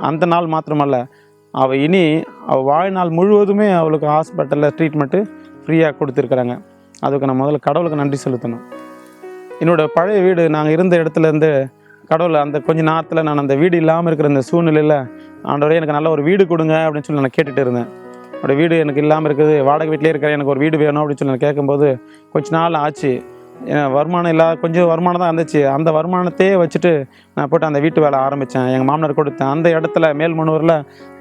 S1: அந்த நாள் மாத்திரமல்ல, அவள் வாழ்நாள் முழுவதுமே அவளுக்கு ஹாஸ்பிட்டலில் ட்ரீட்மெண்ட்டு ஃப்ரீயாக கொடுத்துருக்குறாங்க. அதுக்கு நான் முதல்ல கடவுளுக்கு நன்றி செலுத்தணும். என்னோடய பழைய வீடு நாங்கள் இருந்த இடத்துலேருந்து கடவுள் அந்த கொஞ்ச நேரத்தில் நான் அந்த வீடு இல்லாமல் இருக்கிற இந்த சூழ்நிலையில், ஆண்டவரே எனக்கு நல்ல ஒரு வீடு கொடுங்க அப்படின்னு சொல்லி நான் கேட்டுகிட்டு இருந்தேன். என்னோடய வீடு எனக்கு இல்லாமல் இருக்குது, வாடகை வீட்டிலே இருக்கிறேன், எனக்கு ஒரு வீடு வேணும் அப்படின்னு சொல்லி நான் கேட்கும்போது கொஞ்ச நாள் ஆச்சு. வருமானம் இல்லாத கொஞ்சம் வருமானம் தான் இருந்துச்சு. அந்த வருமானத்தையே வச்சுட்டு நான் போய்ட்டு அந்த வீட்டு வேலை ஆரம்பித்தேன். எங்கள் மாமனார் கொடுத்தேன். அந்த இடத்துல மேல்மனூரில்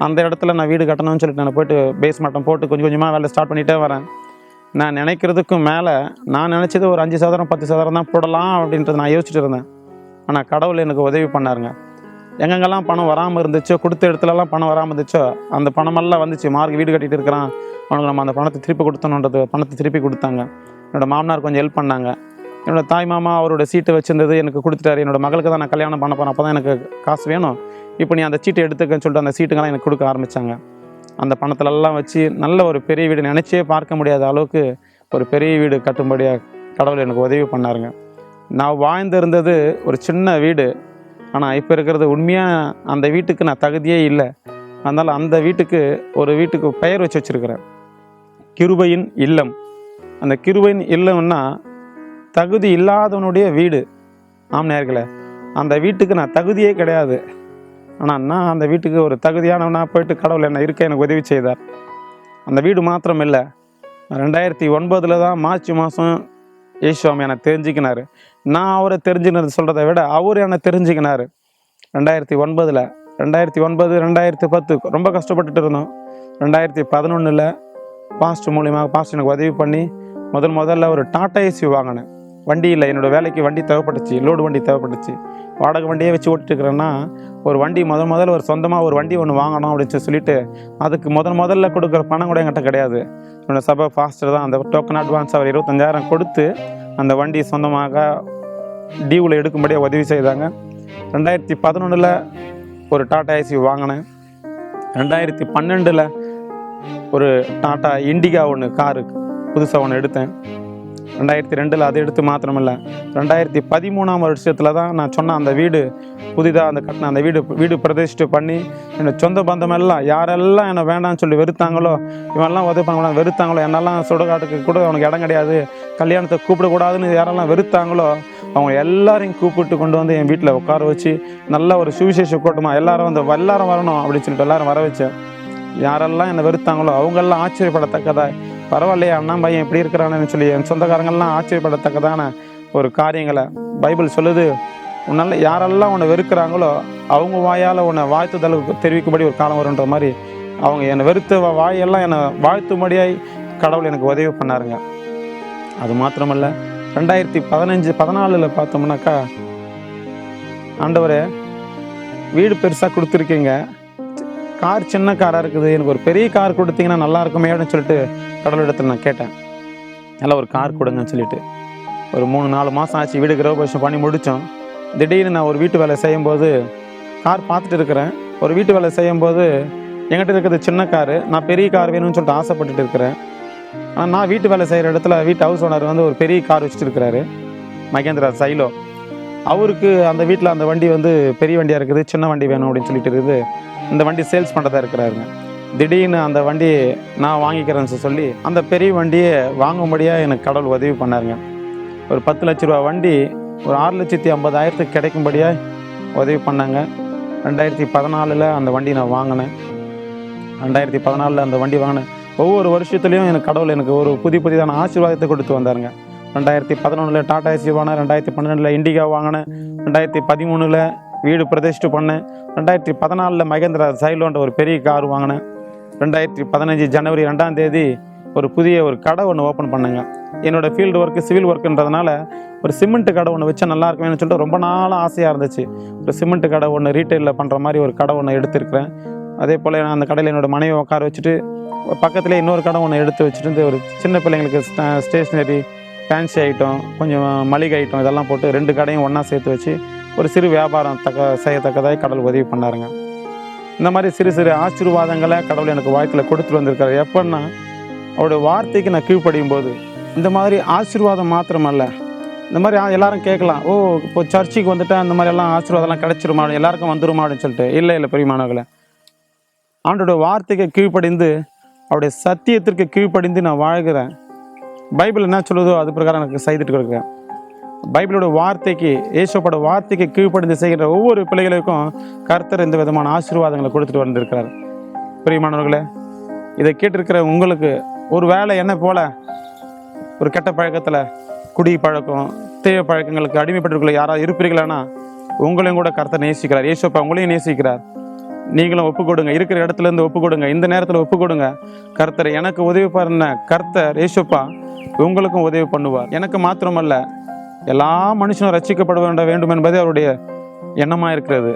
S1: அந்த இடத்துல நான் வீடு கட்டணும்னு சொல்லிட்டு நான் போய்ட்டு பேஸ்மட்டம் போட்டு கொஞ்சம் கொஞ்சமாக வேலை ஸ்டார்ட் பண்ணிகிட்டே வரேன். நான் நினைக்கிறதுக்கும் மேலே நான் நினச்சது ஒரு 5% 10% தான் போடலாம் அப்படின்றது நான் யோசிச்சுட்டு இருந்தேன். ஆனால் கடவுள் எனக்கு உதவி பண்ணாருங்க. எங்கெங்கெல்லாம் பணம் வராமல் இருந்துச்சோ, கொடுத்த இடத்துலலாம் பணம் வராமல் இருந்துச்சோ, அந்த பணமெல்லாம் வந்துச்சு. மார்க் வீடு கட்டிகிட்டு இருக்கிறான், அவனுக்கு நம்ம அந்த பணத்தை திருப்பி கொடுத்தணுன்றது பணத்தை திருப்பி கொடுத்தாங்க. என்னோடய மாமனார் கொஞ்சம் ஹெல்ப் பண்ணாங்க. என்னோடய தாய் மாமா அவரோட சீட்டு வச்சுருந்தது எனக்கு கொடுத்துட்டாரு. என்னோடய மகளுக்கு தான் நான் கல்யாணம் பண்ண போகிறேன், அப்போ தான் எனக்கு காசு வேணும், இப்போ நீ அந்த சீட்டை எடுத்துக்கன்னு சொல்லிட்டு அந்த சீட்டுங்கெல்லாம் எனக்கு கொடுக்க ஆரம்பித்தாங்க. அந்த பணத்திலெல்லாம் வச்சு நல்ல ஒரு பெரிய வீடு, நினச்சே பார்க்க முடியாத அளவுக்கு ஒரு பெரிய வீடு கட்டும்படியாக கடவுள் எனக்கு உதவி பண்ணாருங்க. நான் வாழ்ந்திருந்தது ஒரு சின்ன வீடு, ஆனால் இப்போ இருக்கிறது உண்மையாக அந்த வீட்டுக்கு நான் தகுதியே இல்லை. அதனால் அந்த வீட்டுக்கு பெயர் வச்சுருக்கிறேன், கிருபையின் இல்லம். அந்த கிருபையின் இல்லம்னா தகுதி இல்லாதவனுடைய வீடு. ஆம்நேயர்களே, அந்த வீட்டுக்கு நான் தகுதியே கிடையாது. ஆனால் நான் அந்த வீட்டுக்கு ஒரு தகுதியானவனாக போயிட்டு கடவுள் என்னை இருக்க எனக்கு உதவி செய்தார். அந்த வீடு மாத்திரம் இல்லை, 2009 தான் மார்ச் மாதம் இயேசுவாமி என்னை தெரிஞ்சுக்கினார். நான் அவரை தெரிஞ்சுக்கிறது சொல்கிறத விட அவர் என்னை தெரிஞ்சுக்கினார். 2009 2010 ரொம்ப கஷ்டப்பட்டுட்டு இருந்தோம். 2011 பாஸ்டர் மூலியமாக பாஸ்டர் எனக்கு உதவி பண்ணி முதல்ல ஒரு டாடா ஏசி வாங்கினேன். வண்டி இல்லை, என்னோடய வேலைக்கு வண்டி தேவைப்பட்டுச்சு, லோடு வண்டி தேவைப்பட்டுச்சு. வாடகை வண்டியே வச்சு ஓட்டிட்டுருக்கிறேன்னா ஒரு வண்டி முதல்ல ஒரு சொந்தமாக ஒரு வண்டி ஒன்று வாங்கணும் அப்படின்னு சொல்லிட்டு அதுக்கு முதல்ல கொடுக்குற பணம் கூட என்கிட்ட கிடையாது. என்னோடய சபை பாஸ்டர் தான் அந்த டோக்கன் அட்வான்ஸ் அவர் 25,000 கொடுத்து அந்த வண்டி சொந்தமாக டியூவில் எடுக்கும்படியாக உதவி செய்தாங்க. 2011 ஒரு டாடா ஏசி வாங்கினேன். 2012 ஒரு டாடா இண்டிகா ஒன்று காரு புதுசாக ஒன்று எடுத்தேன். 2002 அதை எடுத்து மாத்திரமில்லை, 2013ஆம் வருஷத்தில் தான் நான் சொன்ன அந்த வீடு புதிதாக அந்த கட்டின அந்த வீடு பிரதிஷ்டை பண்ணி என்னோடய சொந்த பந்தமெல்லாம் யாரெல்லாம் என்னை வேண்டாம்னு சொல்லி வெறுத்தாங்களோ, இவெல்லாம் உதவி பண்ண வெறுத்தாங்களோ, என்னெல்லாம் சுடுகாட்டுக்கு கூட அவனுக்கு இடம் கிடையாது, கல்யாணத்தை கூப்பிடக்கூடாதுன்னு யாரெல்லாம் வெறுத்தாங்களோ அவங்க எல்லாரையும் கூப்பிட்டு கொண்டு வந்து என் வீட்டில் உட்கார வச்சு நல்ல ஒரு சுவிசேஷ கூட்டமாக எல்லாரும் வரணும் அப்படின்னு சொல்லிட்டு எல்லாரும் வர வச்சேன். யாரெல்லாம் என்னை வெறுத்தாங்களோ அவங்கெல்லாம் ஆச்சரியப்படத்தக்கதா, பரவாயில்லையே அண்ணா பையன் எப்படி இருக்கிறான்னு சொல்லி என் சொந்தக்காரங்கள்லாம் ஆச்சரியப்படத்தக்கதான ஒரு காரியங்களை பைபிள் சொல்லுது. உன்னால் யாரெல்லாம் உன்னை வெறுக்கிறாங்களோ அவங்க வாயால் உன்னை வாழ்த்துதல் தெரிவிக்கும்படி ஒரு காலம் வருன்ற மாதிரி அவங்க என்னை வெறுத்த வாயெல்லாம் என்னை வாழ்த்தும்படியாய் கடவுள் எனக்கு உதவி பண்ணாருங்க. அது மாத்திரமல்ல, 2014 பார்த்தோம்னாக்கா, ஆண்டவரே வீடு பெருசாக கொடுத்துருக்கீங்க, கார் சின்ன காராக இருக்குது, எனக்கு ஒரு பெரிய கார் கொடுத்தீங்கன்னா நல்லா இருக்குமே அப்படின்னு சொல்லிட்டு கடவுளிடத்தில் நான் கேட்டேன். நல்லா ஒரு கார் கொடுங்கன்னு சொல்லிட்டு ஒரு 3-4 மாதம் ஆச்சு. வீடு கிரகபிரவேசம் பண்ணி முடித்தோம். திடீர்னு நான் ஒரு வீட்டு வேலை செய்யும்போது கார் பார்த்துட்டு இருக்கிறேன். ஒரு வீட்டு வேலை செய்யும்போது என்கிட்ட இருக்கிறது சின்ன காரு, நான் பெரிய கார் வேணும்னு சொல்லிட்டு ஆசைப்பட்டுட்டு இருக்கிறேன். ஆனால் நான் வீட்டு வேலை செய்கிற இடத்துல வீட்டு ஹவுஸ் ஓனர் வந்து ஒரு பெரிய கார் வச்சுட்டு இருக்கிறாரு, மகேந்திரா சைலோ. அவருக்கு அந்த வீட்டில் அந்த வண்டி பெரிய வண்டியாக இருக்குது, சின்ன வண்டி வேணும் அப்படின்னு சொல்லிட்டு இருக்குது. இந்த வண்டி சேல்ஸ் பண்ணுறதா இருக்கிறாருங்க. திடீர்னு அந்த வண்டியை நான் வாங்கிக்கிறேன்னு சொல்லி அந்த பெரிய வண்டியை வாங்கும்படியாக எனக்கு கடவுள் உதவி பண்ணாருங்க. ஒரு 10 லட்ச ரூபா வண்டி ஒரு 6,50,000 கிடைக்கும்படியாக உதவி பண்ணாங்க. 2014 அந்த வண்டி நான் வாங்கினேன். 2014 அந்த வண்டி வாங்கினேன். ஒவ்வொரு வருஷத்துலேயும் எனக்கு கடவுள் எனக்கு ஒரு புதிதான ஆசீர்வாதத்தை கொடுத்து வந்தாருங்க. 2011 டாடா ஏசி வாங்கினேன், 2012 இண்டிகா வாங்கினேன், 2013 வீடு பிரதிஷ்டை பண்ணேன், 2014 மகேந்திரா சைலோன்ற ஒரு பெரிய கார் வாங்கினேன். 2015 ஜனவரி 2ஆம் தேதி ஒரு புதிய கடை ஒன்று ஓப்பன் பண்ணேங்க. என்னோடய ஃபீல்டு ஒர்க்கு சிவில் ஒர்க்குன்றதுனால ஒரு சிமெண்ட் கடை ஒன்று வச்சா நல்லா இருக்குமேனு சொல்லிட்டு ரொம்ப நாளாக ஆசையாக இருந்துச்சு. ஒரு சிமெண்ட் கடை ஒன்று ரீட்டைலில் பண்ணுற மாதிரி ஒரு கடை ஒன்று எடுத்திருக்கிறேன். அதே போல் நான் அந்த கடையில் என்னோடய மனைவி உட்கார வச்சுட்டு பக்கத்துலேயே இன்னொரு கடை ஒன்று எடுத்து வச்சுட்டு ஒரு சின்ன பிள்ளைங்களுக்கு ஸ்டேஷ்னரி, ஃபேன்சி ஐட்டம், கொஞ்சம் மளிகை ஐட்டம் இதெல்லாம் போட்டு 2 கடையும் ஒன்றா சேர்த்து வச்சு ஒரு சிறு வியாபாரம் செய்யத்தக்கதாக கடவுள் உதவி பண்ணாருங்க. இந்த மாதிரி சிறு சிறு ஆசீர்வாதங்களை கடவுள் எனக்கு வாழ்க்கையில் கொடுத்துட்டு வந்திருக்காரு. எப்போன்னா அவருடைய வார்த்தைக்கு நான் கீழ்ப்படியும் போது. இந்த மாதிரி ஆசீர்வாதம் மாத்திரமல்ல, இந்த மாதிரி எல்லாரும் கேட்கலாம், ஓ இப்போ சர்ச்சுக்கு வந்துட்டா இந்த மாதிரி எல்லாம் ஆசீர்வாதம்லாம் கிடைச்சிருமா, எல்லாருக்கும் வந்துருமா அப்படின்னு சொல்லிட்டு. இல்லை பிரியமானவர்களே, ஆண்டோட வார்த்தைக்கு கீழ்ப்படிந்து அவருடைய சத்தியத்திற்கு கீழ்ப்படிந்து நான் வாழ்கிறேன். பைபிள் என்ன சொல்லுதோ அது பிரகாரம் எனக்கு செய்துட்டு கொடுக்குறேன். பைபிளோட வார்த்தைக்கு, இயேசுவோட வார்த்தைக்கு கீழ்ப்படிந்து செய்கிற ஒவ்வொரு பிள்ளைகளுக்கும் கர்த்தர் இந்த விதமான ஆசீர்வாதங்களை கொடுத்துட்டு வந்திருக்கிறார். பிரியமானவர்களே, இதை கேட்டிருக்கிற உங்களுக்கு ஒரு வேளை என்ன போல ஒரு கெட்ட பழக்கத்தில், குடி பழக்கம், தேவ பழக்கங்களுக்கு அடிமைப்பட்டிருக்கல யாராவது இருப்பீர்களானா உங்களையும் கூட கர்த்தர் நேசிக்கிறார். இயேசுப்பா உங்களையும் நேசிக்கிறார். நீங்களும் ஒப்பு கொடுங்க, இருக்கிற இடத்துல இருந்து ஒப்பு கொடுங்க, இந்த நேரத்தில் ஒப்பு கொடுங்க. கர்த்தர் எனக்கு உதவி பண்ண கர்த்தர் இயேசுப்பா உங்களுக்கும் உதவி பண்ணுவார். எனக்கு மாத்திரமல்ல, எல்லா மனுஷனும் ரட்சிக்கப்பட வேண்டும் என்பதே அவருடைய எண்ணமாக இருக்கிறது.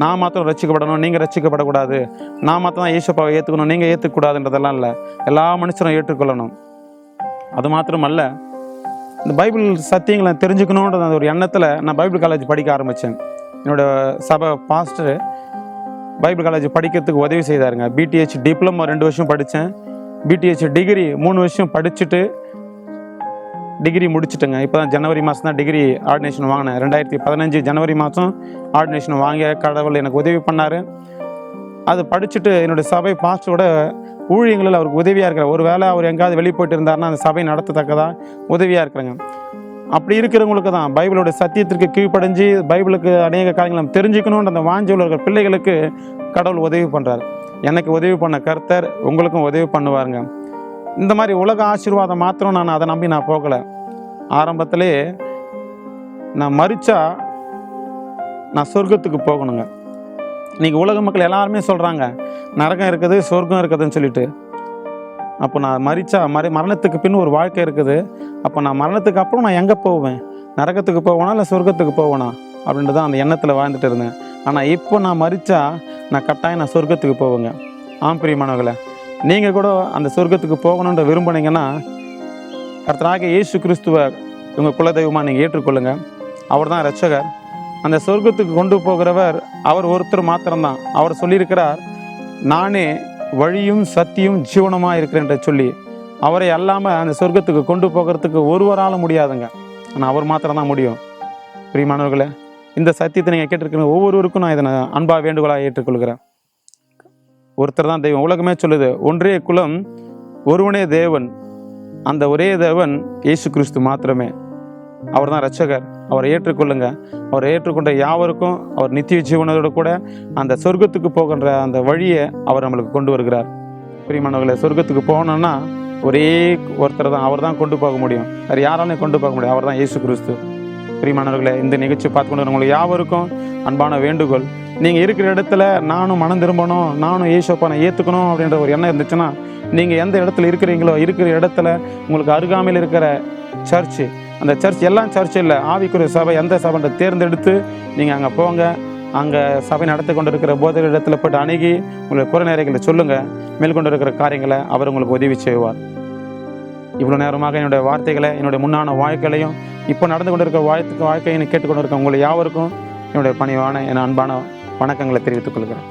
S1: நான் மாத்திரம் ரட்சிக்கப்படணும், நீங்கள் ரட்சிக்கப்படக்கூடாது. நான் மாத்திரம் தான் இயேசுப்பாவை ஏற்றுக்கணும், நீங்கள் ஏற்றுக்கூடாதுன்றதெல்லாம் இல்லை. எல்லா மனுஷனும் ஏற்றுக்கொள்ளணும். அது மாத்திரமல்ல, இந்த பைபிள் சத்தியங்களை தெரிஞ்சுக்கணுன்ற ஒரு எண்ணத்தில் நான் பைபிள் காலேஜ் படிக்க ஆரம்பித்தேன். என்னோடய சபை பாஸ்டர் பைபிள் காலேஜ் படிக்கிறதுக்கு உதவி செய்தாருங்க. பிடிஹெச் டிப்ளமோ 2 வருஷம் படித்தேன். பிடிஹெச் டிகிரி 3 வருஷம் படிச்சுட்டு டிகிரி முடிச்சுட்டுங்க. இப்போ தான் ஜனவரி மாதம் தான் டிகிரி ஆர்டினேஷன் வாங்கினேன். 2015 ஜனவரி மாதம் ஆர்டினேஷன் வாங்கிய கடவுள் எனக்கு உதவி பண்ணார். அது படிச்சுட்டு என்னுடைய சபை பாஸ்டரோட ஊழியங்களில் அவருக்கு உதவியாக இருக்கிற, ஒரு வேளை அவர் எங்கேயாவது வெளியே போயிட்டு இருந்தாருன்னா அந்த சபை நடத்தத்தக்கதாக உதவியாக இருக்கிறேங்க. அப்படி இருக்கிறவங்களுக்கு தான் பைபிளோட சத்தியத்திற்கு கீழ்ப்படைஞ்சு பைபிளுக்கு அநேக காரியங்களை நம்ம தெரிஞ்சுக்கணுன்ற அந்த வாஞ்சியில் இருக்கிற பிள்ளைகளுக்கு கடவுள் உதவி பண்ணுறார். எனக்கு உதவி பண்ண கர்த்தர் உங்களுக்கும் உதவி பண்ணுவாருங்க. இந்த மாதிரி உலக ஆசீர்வாதம் மாத்திரம் நான் அதை நம்பி நான் போகலை. ஆரம்பத்திலே நான் மரித்தா நான் சொர்க்கத்துக்கு போகணுங்க. இன்றைக்கி உலக மக்கள் எல்லாருமே சொல்கிறாங்க நரகம் இருக்குது, சொர்க்கம் இருக்குதுன்னு சொல்லிட்டு. அப்போ நான் மரித்தா மரணத்துக்கு பின் ஒரு வாழ்க்கை இருக்குது. அப்போ நான் மரணத்துக்கு அப்புறம் நான் எங்கே போவேன்? நரகத்துக்கு போவேனா இல்லை சொர்க்கத்துக்கு போவேனா அப்படின்ட்டு தான் அந்த எண்ணத்தில் வாழ்ந்துட்டு இருந்தேன். ஆனால் இப்போ நான் மரித்தா நான் கட்டாயம் நான் சொர்க்கத்துக்கு போவேங்க. பிரியமானவர்களே, நீங்கள் கூட அந்த சொர்க்கத்துக்கு போகணுன்ற விரும்பினீங்கன்னா கர்த்தராகிய இயேசு கிறிஸ்துவை உங்கள் குலதெய்வமாக நீங்கள் ஏற்றுக்கொள்ளுங்கள். அவர் தான் இரட்சகர். அந்த சொர்க்கத்துக்கு கொண்டு போகிறவர் அவர் ஒருத்தர் மாத்திரம்தான். அவர் சொல்லியிருக்கிறார், நானே வழியும் சத்தியும் ஜீவனமாக இருக்கிறேன் என்று சொல்லி. அவரை அல்லாமல் அந்த சொர்க்கத்துக்கு கொண்டு போகிறதுக்கு ஒருவரால் முடியாதுங்க. ஆனால் அவர் மாத்திரம்தான் முடியும். பிரியமானவர்களே, இந்த சத்தியத்தை நீங்கள் கேட்டிருக்கிற ஒவ்வொருவருக்கும் நான் இதனை அன்பாக வேண்டுகோளாக ஏற்றுக்கொள்கிறேன். ஒருத்தர் தான் தெய்வம். உலகமே சொல்லுது ஒன்றே குலம், ஒருவனே தேவன். அந்த ஒரே தேவன் இயேசு கிறிஸ்து மாத்திரமே. அவர் தான் இரட்சகர். அவரை ஏற்றுக்கொள்ளுங்க. அவரை ஏற்றுக்கொண்ட யாவருக்கும் அவர் நித்திய ஜீவனோடு கூட அந்த சொர்க்கத்துக்கு போகின்ற அந்த வழியை அவர் நம்மளுக்கு கொண்டு வருகிறார். பிரியமானவர்களே, சொர்க்கத்துக்கு போகணுன்னா ஒரே ஒருத்தர் தான், அவர் தான் கொண்டு போக முடியும். வேறு யாராலையும் கொண்டு போக முடியும். அவர் தான் இயேசு கிறிஸ்து. பிரியமானவர்களே, இந்த நிகழ்ச்சி பார்த்துக்கொண்டு உங்களுக்கு யாவருக்கும் அன்பான வேண்டுகோள், நீங்கள் இருக்கிற இடத்துல நானும் மனம் திரும்பணும், நானும் இயேசுவை ஏற்றுக்கணும் அப்படின்ற ஒரு எண்ணம் இருந்துச்சுன்னா, நீங்கள் எந்த இடத்துல இருக்கிறீங்களோ இருக்கிற இடத்துல உங்களுக்கு அருகாமையில் இருக்கிற சர்ச்சு, அந்த சர்ச் எல்லாம் சர்ச் இல்லை, ஆவிக்குரிய சபை எந்த சபைன்ற தேர்ந்தெடுத்து நீங்கள் அங்கே போங்க. அங்கே சபை நடத்தி கொண்டு இருக்கிற போதகர் இடத்துல போய்ட்டு அணுகி உங்களுடைய குறை நேரங்களை சொல்லுங்கள். மேற்கொண்டு இருக்கிற காரியங்களை அவர் உங்களுக்கு உதவி செய்வார். இவ்வளோ நேரமாக என்னுடைய வார்த்தைகளை, என்னுடைய முன்னான வாழ்க்கையிலையும் இப்போ நடந்து கொண்டு இருக்கிற வாழ்க்கையை கேட்டுக்கொண்டு இருக்க உங்களை யாவருக்கும் என்னுடைய பணிவான என் அன்பான வணக்கங்களை தெரிவித்துக் கொள்கிறேன்.